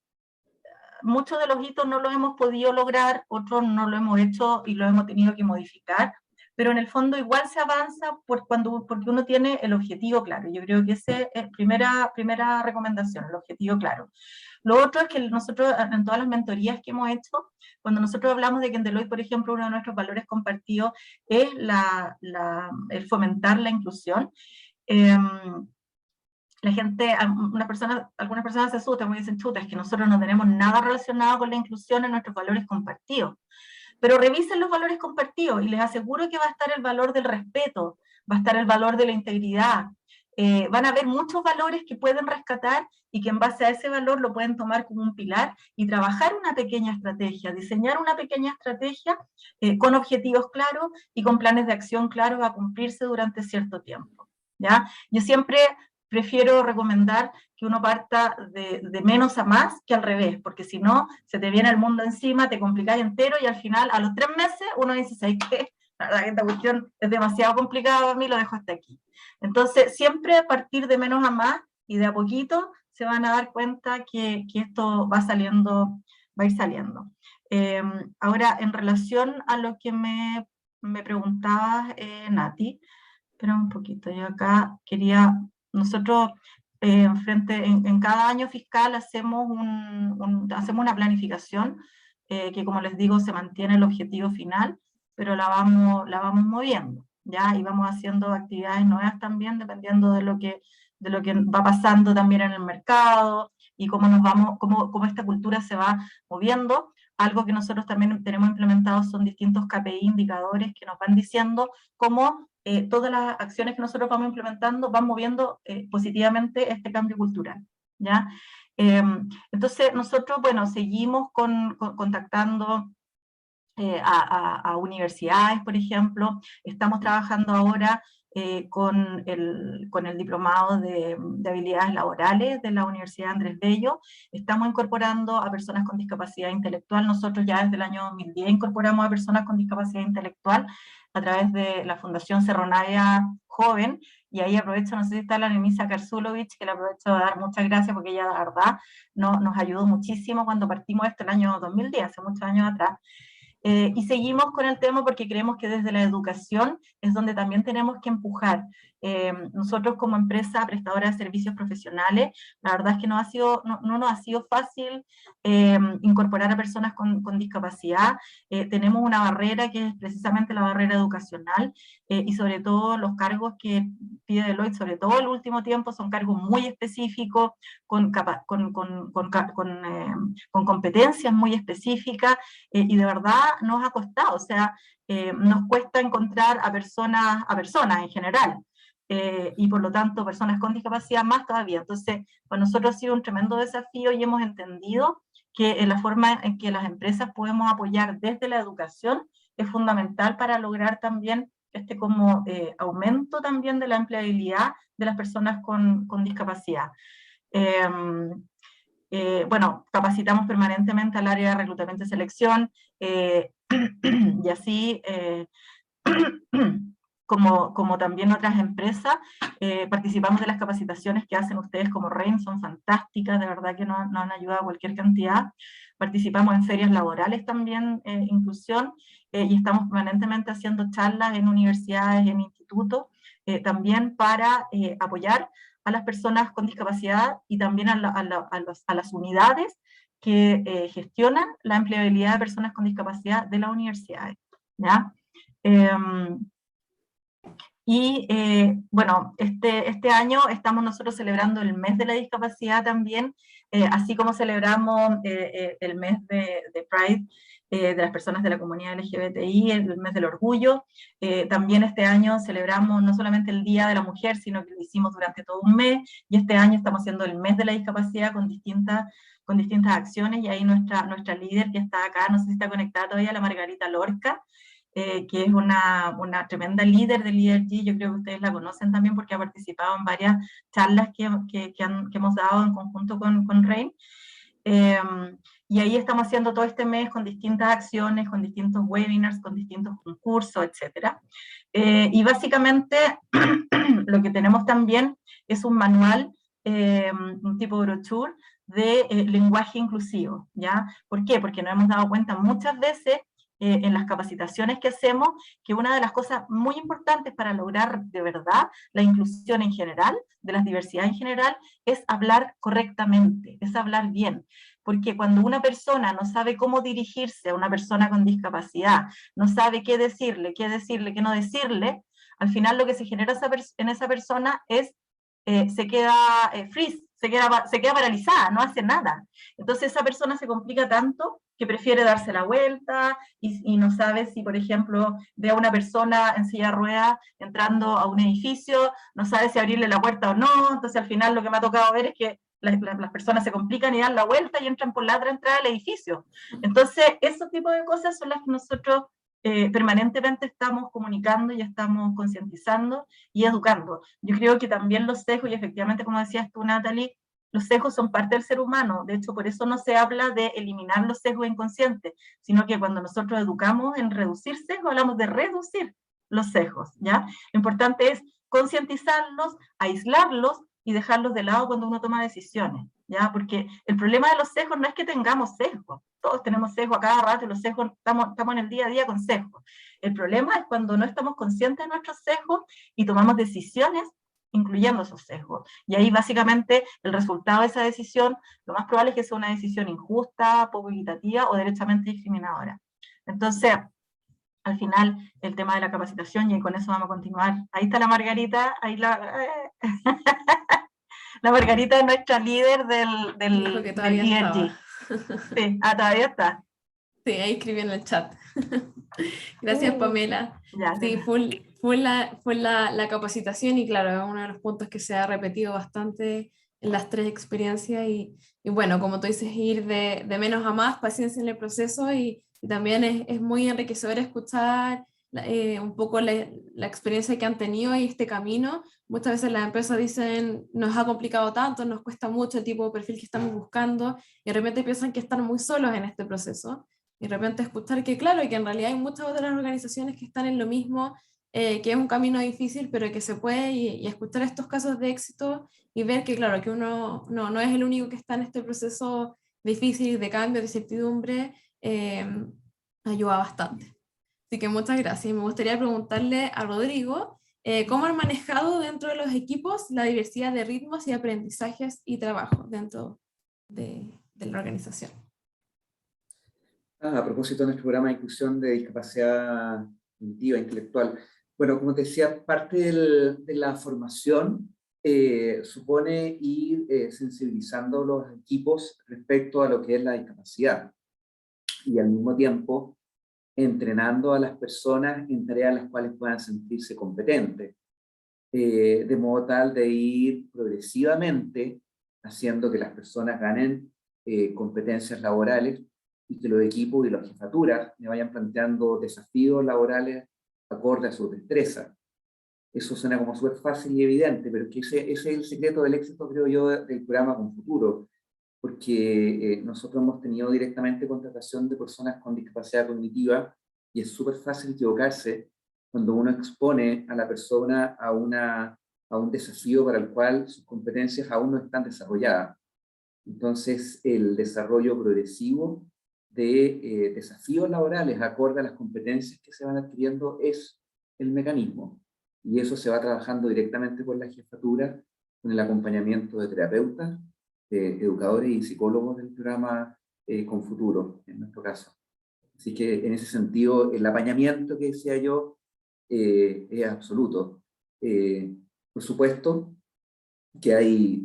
muchos de los hitos no los hemos podido lograr, otros no lo hemos hecho y lo hemos tenido que modificar, pero en el fondo igual se avanza porque uno tiene el objetivo claro. Yo creo que esa es primera recomendación, el objetivo claro. Lo otro es que nosotros, en todas las mentorías que hemos hecho, cuando nosotros hablamos de que en Deloitte, por ejemplo, uno de nuestros valores compartidos es el fomentar la inclusión, la gente, algunas personas se asustan y dicen, chuta, es que nosotros no tenemos nada relacionado con la inclusión en nuestros valores compartidos. Pero revisen los valores compartidos y les aseguro que va a estar el valor del respeto, va a estar el valor de la integridad. Van a haber muchos valores que pueden rescatar y que en base a ese valor lo pueden tomar como un pilar y trabajar una pequeña estrategia, diseñar una pequeña estrategia con objetivos claros y con planes de acción claros a cumplirse durante cierto tiempo, ¿ya? Yo siempre prefiero recomendar que uno parta de menos a más que al revés, porque si no, se te viene el mundo encima, te complicas entero y al final, a los 3 meses, uno dice, ¿sabes qué? La verdad que esta cuestión es demasiado complicada para mí, lo dejo hasta aquí. Entonces, siempre partir de menos a más y de a poquito se van a dar cuenta que esto va a ir saliendo. Ahora, en relación a lo que me preguntabas, Nati, espera un poquito, yo acá nosotros en cada año fiscal hacemos una planificación que, como les digo, se mantiene el objetivo final, pero la vamos moviendo, ¿ya? Y vamos haciendo actividades nuevas también, dependiendo de lo que va pasando también en el mercado y cómo esta cultura se va moviendo. Algo que nosotros también tenemos implementado son distintos KPI, indicadores, que nos van diciendo cómo todas las acciones que nosotros vamos implementando van moviendo positivamente este cambio cultural, ¿ya? Entonces nosotros, bueno, seguimos contactando a universidades, por ejemplo. Estamos trabajando ahora con el diplomado de habilidades laborales de la Universidad Andrés Bello. Estamos incorporando a personas con discapacidad intelectual. Nosotros ya desde el año 2010 incorporamos a personas con discapacidad intelectual a través de la Fundación Cerro Navia Joven, y ahí aprovecho, no sé si está la Nemisa Karzulovich, que le aprovecho de dar muchas gracias porque ella, la verdad, nos ayudó muchísimo cuando partimos esto el año 2010, hace muchos años atrás. Y seguimos con el tema porque creemos que desde la educación es donde también tenemos que empujar. Nosotros como empresa prestadora de servicios profesionales, la verdad es que no nos ha sido fácil incorporar a personas con discapacidad. Tenemos una barrera que es precisamente la barrera educacional, y sobre todo los cargos que pide Deloitte, sobre todo el último tiempo, son cargos muy específicos, con competencias muy específicas, y de verdad nos ha costado, o sea, nos cuesta encontrar a personas en general, y por lo tanto personas con discapacidad más todavía. Entonces, para nosotros ha sido un tremendo desafío y hemos entendido que la forma en que las empresas podemos apoyar desde la educación es fundamental para lograr también como aumento también de la empleabilidad de las personas con discapacidad. Bueno, capacitamos permanentemente al área de reclutamiento y selección, y así como también otras empresas, participamos de las capacitaciones que hacen ustedes como REIN, son fantásticas, de verdad que nos han ayudado a cualquier cantidad. Participamos en ferias laborales también, inclusión, y estamos permanentemente haciendo charlas en universidades, en institutos, también para apoyar a las personas con discapacidad y también a las unidades que gestionan la empleabilidad de personas con discapacidad de las universidades, ¿ya? Bueno, este año estamos nosotros celebrando el mes de la discapacidad también, así como celebramos el mes de Pride, de las personas de la comunidad LGBTI, el mes del orgullo. También este año celebramos no solamente el Día de la Mujer, sino que lo hicimos durante todo un mes, y este año estamos haciendo el mes de la discapacidad con distintas acciones, y ahí nuestra líder que está acá, no sé si está conectada todavía, la Margarita Lorca, que es una tremenda líder del ERG. Yo creo que ustedes la conocen también porque ha participado en varias charlas que hemos dado en conjunto con REIN. Y ahí estamos haciendo todo este mes con distintas acciones, con distintos webinars, con distintos concursos, etc. Y básicamente lo que tenemos también es un manual, un tipo de brochure de lenguaje inclusivo, ¿ya? ¿Por qué? Porque nos hemos dado cuenta muchas veces en las capacitaciones que hacemos, que una de las cosas muy importantes para lograr de verdad la inclusión en general, de las diversidades en general, es hablar correctamente, es hablar bien. Porque cuando una persona no sabe cómo dirigirse a una persona con discapacidad, no sabe qué decirle, qué no decirle, al final lo que se genera en esa persona es, se queda freeze, se queda paralizada, no hace nada. Entonces esa persona se complica tanto que prefiere darse la vuelta y no sabe si, por ejemplo, ve a una persona en silla de ruedas entrando a un edificio, no sabe si abrirle la puerta o no. Entonces al final lo que me ha tocado ver es que las personas se complican y dan la vuelta y entran por la otra entrada del edificio. Entonces esos tipos de cosas son las que nosotros permanentemente estamos comunicando y estamos concientizando y educando. Yo creo que también los sesgos, y efectivamente como decías tú, Natalie, los sesgos son parte del ser humano. De hecho, por eso no se habla de eliminar los sesgos inconscientes, sino que cuando nosotros educamos en reducir sesgos, hablamos de reducir los sesgos, ¿ya? Lo importante es concientizarlos, aislarlos y dejarlos de lado cuando uno toma decisiones, ¿ya? Porque el problema de los sesgos no es que tengamos sesgos, todos tenemos sesgos a cada rato, y los sesgos, estamos en el día a día con sesgos. El problema es cuando no estamos conscientes de nuestros sesgos y tomamos decisiones incluyendo esos sesgos. Y ahí básicamente el resultado de esa decisión, lo más probable es que sea una decisión injusta, poco equitativa o derechamente discriminadora. Entonces, al final, el tema de la capacitación, y con eso vamos a continuar. Ahí está la Margarita, ahí la Margarita es nuestra líder del ERG. Sí, todavía está. Sí, ahí escribí en el chat. Gracias, Pamela. Ya, sí, fue la capacitación, y claro, es uno de los puntos que se ha repetido bastante en las 3 experiencias, y bueno, como tú dices, ir de menos a más, paciencia en el proceso, y y también es muy enriquecedor escuchar un poco la experiencia que han tenido y este camino. Muchas veces las empresas dicen, nos ha complicado tanto, nos cuesta mucho el tipo de perfil que estamos buscando, y de repente piensan que están muy solos en este proceso, y de repente escuchar que claro, que en realidad hay muchas otras organizaciones que están en lo mismo, que es un camino difícil, pero que se puede, y escuchar estos casos de éxito y ver que claro, que uno no es el único que está en este proceso difícil de cambio, de incertidumbre, ayuda bastante. Así que muchas gracias. Me gustaría preguntarle a Rodrigo, ¿cómo han manejado dentro de los equipos la diversidad de ritmos y aprendizajes y trabajo dentro de la organización? A propósito de nuestro programa de inclusión de discapacidad cognitiva, intelectual, bueno, como te decía, parte de la formación supone ir sensibilizando los equipos respecto a lo que es la discapacidad, y al mismo tiempo entrenando a las personas en tareas en las cuales puedan sentirse competentes, de modo tal de ir progresivamente haciendo que las personas ganen competencias laborales, y que los equipos y las jefaturas me vayan planteando desafíos laborales acorde a su destreza. Eso suena como súper fácil y evidente, pero que ese es el secreto del éxito, creo yo, del programa Con Futuro, porque nosotros hemos tenido directamente contratación de personas con discapacidad cognitiva, y es súper fácil equivocarse cuando uno expone a la persona a un desafío para el cual sus competencias aún no están desarrolladas. Entonces, el desarrollo progresivo de desafíos laborales acorde a las competencias que se van adquiriendo es el mecanismo. Y eso se va trabajando directamente con la jefatura, con el acompañamiento de terapeutas, de educadores y psicólogos del programa Con Futuro, en nuestro caso. Así que en ese sentido, el apañamiento que decía yo es absoluto. Por supuesto que hay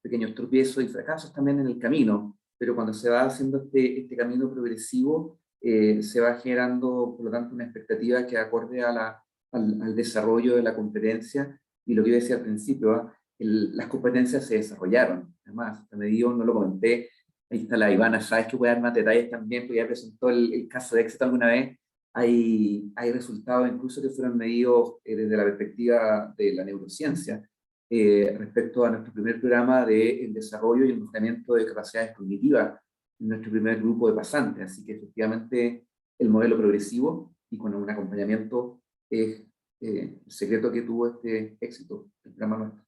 pequeños tropiezos y fracasos también en el camino, pero cuando se va haciendo este camino progresivo, se va generando, por lo tanto, una expectativa que acorde al desarrollo de la competencia, y lo que yo decía al principio, las competencias se desarrollaron. Además, a medida, no lo comenté, ahí está la Ivana, sabes que puede dar más detalles también, porque ya presentó el caso de éxito alguna vez. Hay resultados incluso que fueron medidos desde la perspectiva de la neurociencia, respecto a nuestro primer programa de desarrollo y el mejoramiento de capacidades cognitivas en nuestro primer grupo de pasantes. Así que efectivamente el modelo progresivo y con un acompañamiento es el secreto que tuvo este éxito, el programa nuestro.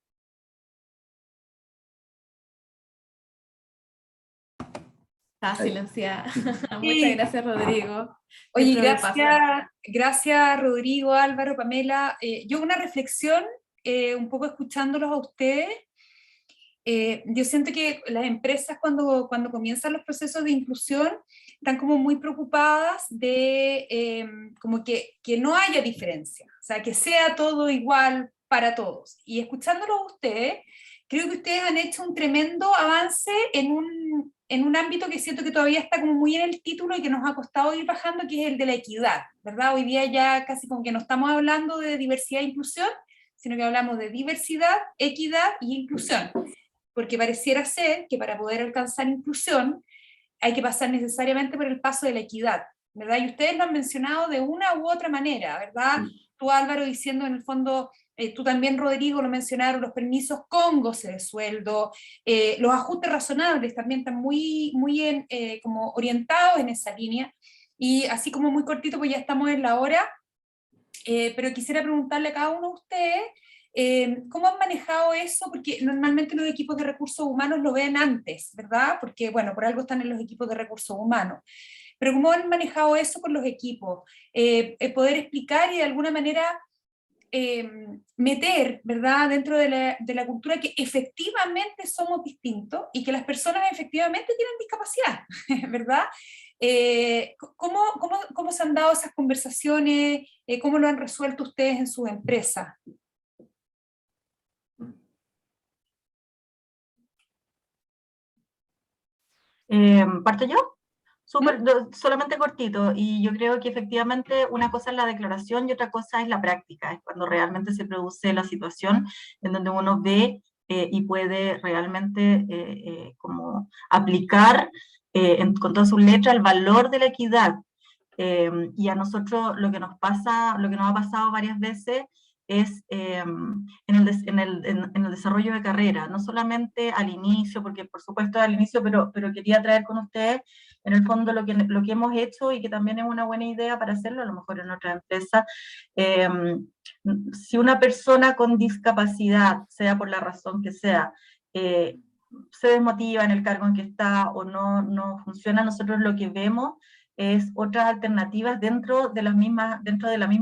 Está silenciada. Muchas gracias, Rodrigo. Oye, gracias Rodrigo, Álvaro, Pamela. Yo una reflexión, un poco escuchándolos a ustedes. Yo siento que las empresas cuando comienzan los procesos de inclusión están como muy preocupadas de como que no haya diferencia, o sea, que sea todo igual para todos. Y escuchándolos a ustedes, creo que ustedes han hecho un tremendo avance en un ámbito que siento que todavía está como muy en el título y que nos ha costado ir bajando, que es el de la equidad, ¿verdad? Hoy día ya casi como que no estamos hablando de diversidad e inclusión, sino que hablamos de diversidad, equidad y inclusión, porque pareciera ser que para poder alcanzar inclusión hay que pasar necesariamente por el paso de la equidad, ¿verdad? Y ustedes lo han mencionado de una u otra manera, ¿verdad? Tú, Álvaro, diciendo en el fondo, tú también, Rodrigo, lo mencionaron, los permisos con goce de sueldo, los ajustes razonables también están muy como orientados en esa línea, y así como muy cortito, pues ya estamos en la hora, pero quisiera preguntarle a cada uno de ustedes, ¿cómo han manejado eso? Porque normalmente los equipos de recursos humanos lo ven antes, ¿verdad? Porque, bueno, por algo están en los equipos de recursos humanos. Pero ¿cómo han manejado eso con los equipos? Poder explicar y de alguna manera meter, ¿verdad?, dentro de la cultura que efectivamente somos distintos y que las personas efectivamente tienen discapacidad, ¿verdad? ¿Cómo se han dado esas conversaciones? ¿Cómo lo han resuelto ustedes en sus empresas? ¿Parto yo? Solamente cortito, y yo creo que efectivamente una cosa es la declaración y otra cosa es la práctica, es cuando realmente se produce la situación en donde uno ve y puede realmente como aplicar con todas sus letras el valor de la equidad Y a nosotros lo que nos pasa, lo que nos ha pasado varias veces es en el desarrollo de carrera, no solamente al inicio, porque por supuesto al inicio, pero quería traer con ustedes en el fondo lo que hemos hecho y que también es una buena idea para hacerlo, a lo mejor en otra empresa. Si una persona con discapacidad, sea por la razón que sea, se desmotiva en el cargo en que está o no funciona, nosotros lo que vemos es otras alternativas dentro de la misma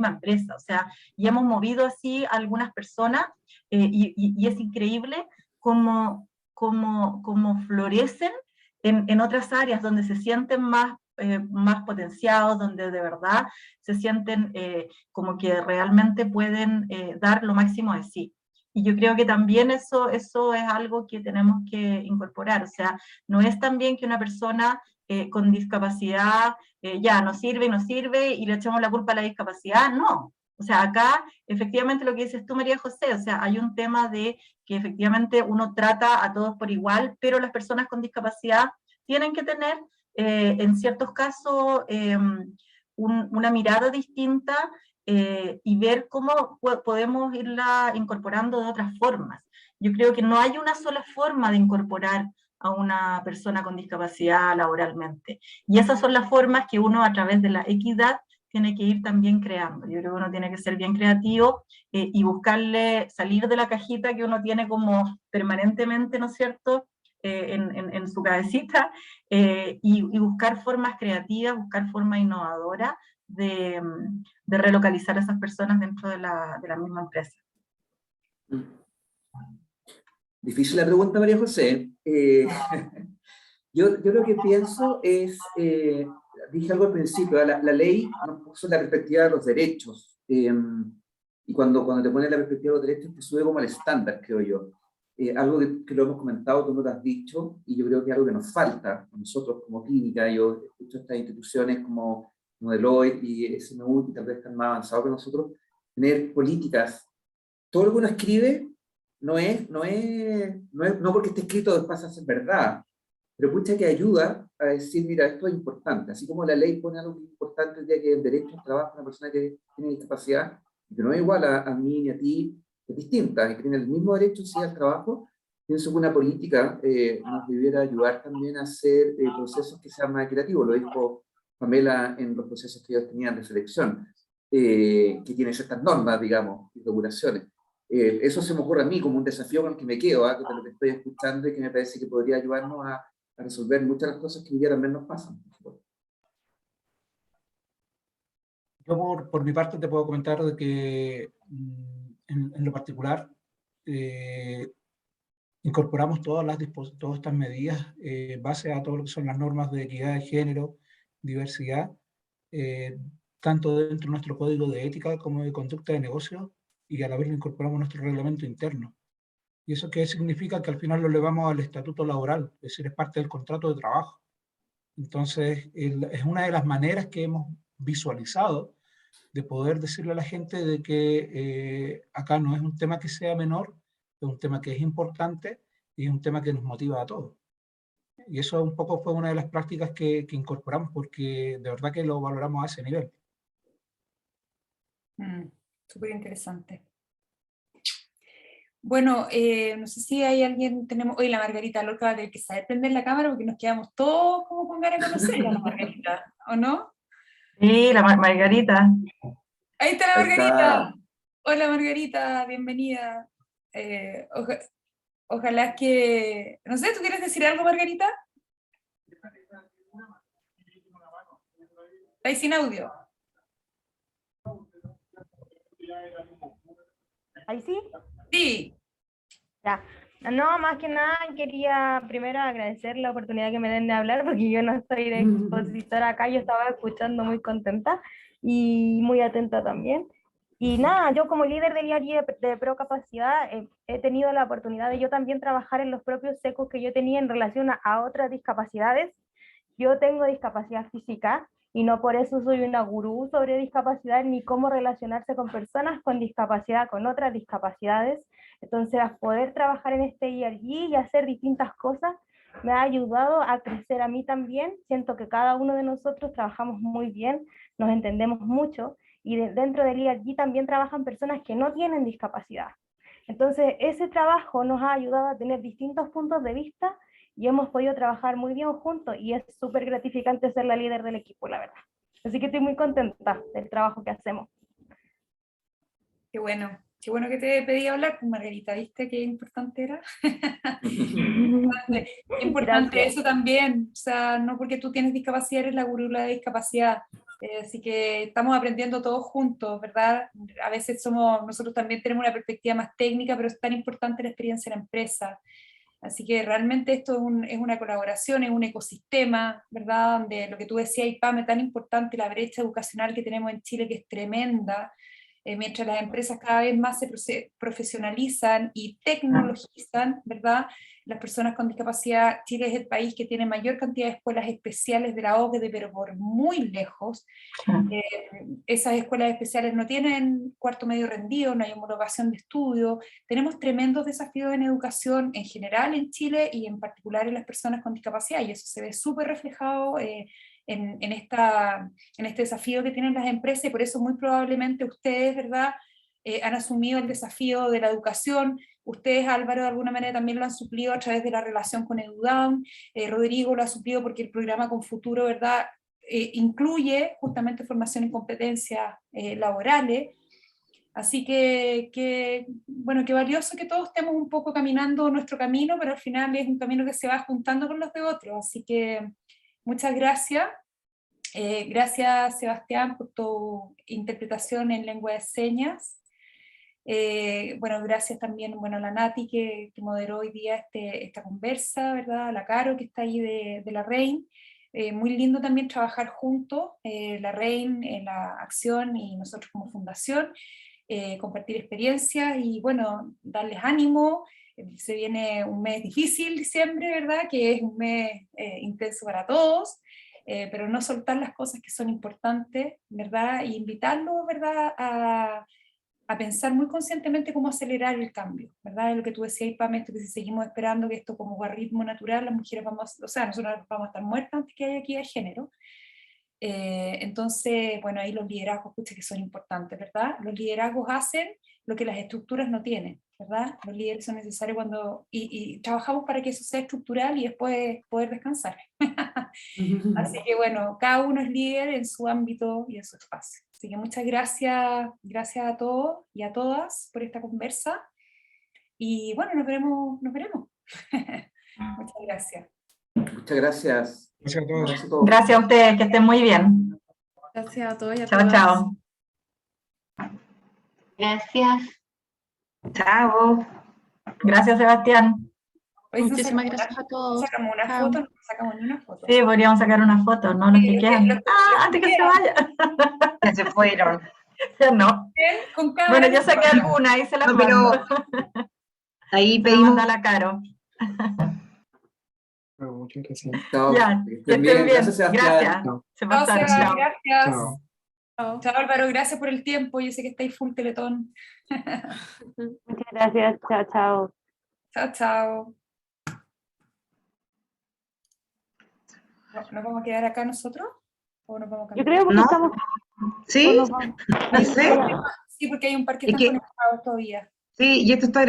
empresa, o sea, y hemos movido así a algunas personas, y es increíble cómo florecen en otras áreas donde se sienten más potenciados, donde de verdad se sienten como que realmente pueden dar lo máximo de sí. Y yo creo que también eso es algo que tenemos que incorporar, o sea, no es también que una persona con discapacidad ya no sirve y le echamos la culpa a la discapacidad, no. O sea, acá efectivamente lo que dices tú, María José, o sea, hay un tema de que efectivamente uno trata a todos por igual, pero las personas con discapacidad tienen que tener, en ciertos casos, una mirada distinta y ver cómo podemos irla incorporando de otras formas. Yo creo que no hay una sola forma de incorporar a una persona con discapacidad laboralmente. Y esas son las formas que uno a través de la equidad tiene que ir también creando. Yo creo que uno tiene que ser bien creativo y buscarle, salir de la cajita que uno tiene como permanentemente, ¿no es cierto?, en su cabecita, y buscar formas creativas, buscar formas innovadoras de relocalizar a esas personas dentro de la misma empresa. Difícil la pregunta, María José. Yo lo que pienso es, dije algo al principio, la ley nos puso la perspectiva de los derechos, y cuando te pones la perspectiva de los derechos te sube como al estándar, creo yo. Algo que lo hemos comentado, tú no lo has dicho, y yo creo que es algo que nos falta a nosotros como clínica. Yo escucho estas instituciones como Deloitte y SMU, que tal vez están más avanzados que nosotros, tener políticas. Todo lo que uno escribe no porque esté escrito después a ser verdad, pero pucha que ayuda a decir, mira, esto es importante. Así como la ley pone algo importante el día que el derecho al trabajo de una persona que tiene discapacidad, que no es igual a mí ni a ti, es distinta, y que tiene el mismo derecho sí, al trabajo, pienso que una política nos debiera ayudar también a hacer procesos que sean más equitativos. Lo dijo Pamela en los procesos que ellos tenían de selección, que tienen ciertas normas, digamos, y regulaciones. Eso se me ocurre a mí como un desafío con el que me quedo, de lo que estoy escuchando, y que me parece que podría ayudarnos a resolver muchas de las cosas que hoy día también nos pasan. Yo por mi parte te puedo comentar de que en lo particular incorporamos todas estas medidas base a todo lo que son las normas de equidad de género, diversidad, tanto dentro de nuestro código de ética como de conducta de negocio, y a la vez lo incorporamos a nuestro reglamento interno. ¿Y eso qué significa? Que al final lo elevamos al estatuto laboral, es decir, es parte del contrato de trabajo. Entonces, es una de las maneras que hemos visualizado de poder decirle a la gente de que acá no es un tema que sea menor, es un tema que es importante y es un tema que nos motiva a todos. Y eso un poco fue una de las prácticas que incorporamos, porque de verdad que lo valoramos a ese nivel. Súper interesante. Bueno, no sé si hay alguien, tenemos, hoy la Margarita Lorca va a tener que saber prender la cámara porque nos quedamos todos como con ganas de conocerla, la Margarita, ¿o no? Sí, la Margarita. Ahí está la Ahí Margarita. está. Hola Margarita, bienvenida. Ojalá que, no sé, ¿tú quieres decir algo, Margarita? ¿Estáis sin audio? ¿Ahí sí? Sí. Ya. No, más que nada quería primero agradecer la oportunidad que me den de hablar, porque yo no estoy de expositora acá, yo estaba escuchando muy contenta y muy atenta también. Y nada, yo como líder del área de Procapacidad he tenido la oportunidad de yo también trabajar en los propios secos que yo tenía en relación a otras discapacidades. Yo tengo discapacidad física y no por eso soy una gurú sobre discapacidad ni cómo relacionarse con personas con discapacidad, con otras discapacidades. Entonces, a poder trabajar en este IRG y hacer distintas cosas, me ha ayudado a crecer a mí también. Siento que cada uno de nosotros trabajamos muy bien, nos entendemos mucho, y dentro del IRG también trabajan personas que no tienen discapacidad. Entonces, ese trabajo nos ha ayudado a tener distintos puntos de vista y hemos podido trabajar muy bien juntos, y es súper gratificante ser la líder del equipo, la verdad. Así que estoy muy contenta del trabajo que hacemos. Qué bueno que te pedí hablar, Margarita, ¿viste qué importante era? Importante Gracias. eso también, o sea, no porque tú tienes discapacidad eres la gurú de la discapacidad, así que estamos aprendiendo todos juntos, ¿verdad? A veces nosotros también tenemos una perspectiva más técnica, pero es tan importante la experiencia en la empresa, así que realmente esto es una colaboración, es un ecosistema, ¿verdad? Donde lo que tú decías, Pame, es tan importante, la brecha educacional que tenemos en Chile, que es tremenda. Mientras las empresas cada vez más se profesionalizan y tecnologizan, ¿verdad? Las personas con discapacidad, Chile es el país que tiene mayor cantidad de escuelas especiales de la OCDE, pero por muy lejos. Esas escuelas especiales no tienen cuarto medio rendido, no hay homologación de estudio. Tenemos tremendos desafíos en educación en general en Chile y en particular en las personas con discapacidad, y eso se ve súper reflejado en este desafío que tienen las empresas, y por eso muy probablemente ustedes, ¿verdad?, han asumido el desafío de la educación. Ustedes, Álvaro, de alguna manera también lo han suplido a través de la relación con EduDown, Rodrigo lo ha suplido porque el programa Con Futuro, ¿verdad?, incluye justamente formación en competencias laborales. Así que, bueno, qué valioso que todos estemos un poco caminando nuestro camino, pero al final es un camino que se va juntando con los de otros. Así que muchas gracias. Gracias, Sebastián, por tu interpretación en lengua de señas. Bueno, gracias también, bueno, a la Nati que moderó hoy día esta conversa, ¿verdad? A la Caro que está ahí de la REIN. Muy lindo también trabajar juntos, la REIN, la acción y nosotros como fundación, compartir experiencias y bueno, darles ánimo. Se viene un mes difícil, diciembre, ¿verdad? Que es un mes intenso para todos. Pero no soltar las cosas que son importantes, ¿verdad? Y invitarlos, ¿verdad?, a pensar muy conscientemente cómo acelerar el cambio, ¿verdad? Es lo que tú decías, Pam, esto que si seguimos esperando que esto como a ritmo natural, las mujeres nosotros vamos a estar muertas antes que haya equidad de género. Entonces, bueno, ahí los liderazgos, escucha, que son importantes, ¿verdad? Los liderazgos hacen lo que las estructuras no tienen, ¿verdad? Los líderes son necesarios y trabajamos para que eso sea estructural y después poder descansar. Así que bueno, cada uno es líder en su ámbito y en su espacio. Así que muchas gracias a todos y a todas por esta conversa. Y bueno, nos veremos. Muchas gracias. Muchas gracias. Gracias a todos. Gracias a todos. Gracias a ustedes, que estén muy bien. Gracias a todos y a Chao, todas. chao. Gracias. Chao. Gracias, Sebastián. Hoy Muchísimas gracias a todos. Sacamos una Chao. foto, no sacamos ni una foto. Sí, podríamos sacar una foto, ¿no? Los que quedan. Antes que se vaya. Ya se fueron. Ya no. Con cada Bueno, yo saqué alguna y se las No, pero mando. ahí Se las pedimos. manda la Caro. Muchas gracias. Chao. Ya, Que que estén estén bien. bien. Gracias, Sebastián. Gracias. Chao. Se Chao, pasaron. Seba, Chao. gracias. Chao. Chao. Chao, Álvaro, gracias por el tiempo. Yo sé que estáis full Teletón. Muchas gracias. Chao, chao. Chao, chao. ¿Nos vamos a quedar acá nosotros? ¿O nos vamos a Yo cambiar? creo que ¿No? estamos... Sí, o nos vamos. no sé. Sí, porque hay un par que Es están que- conectados todavía. Sí, y esto está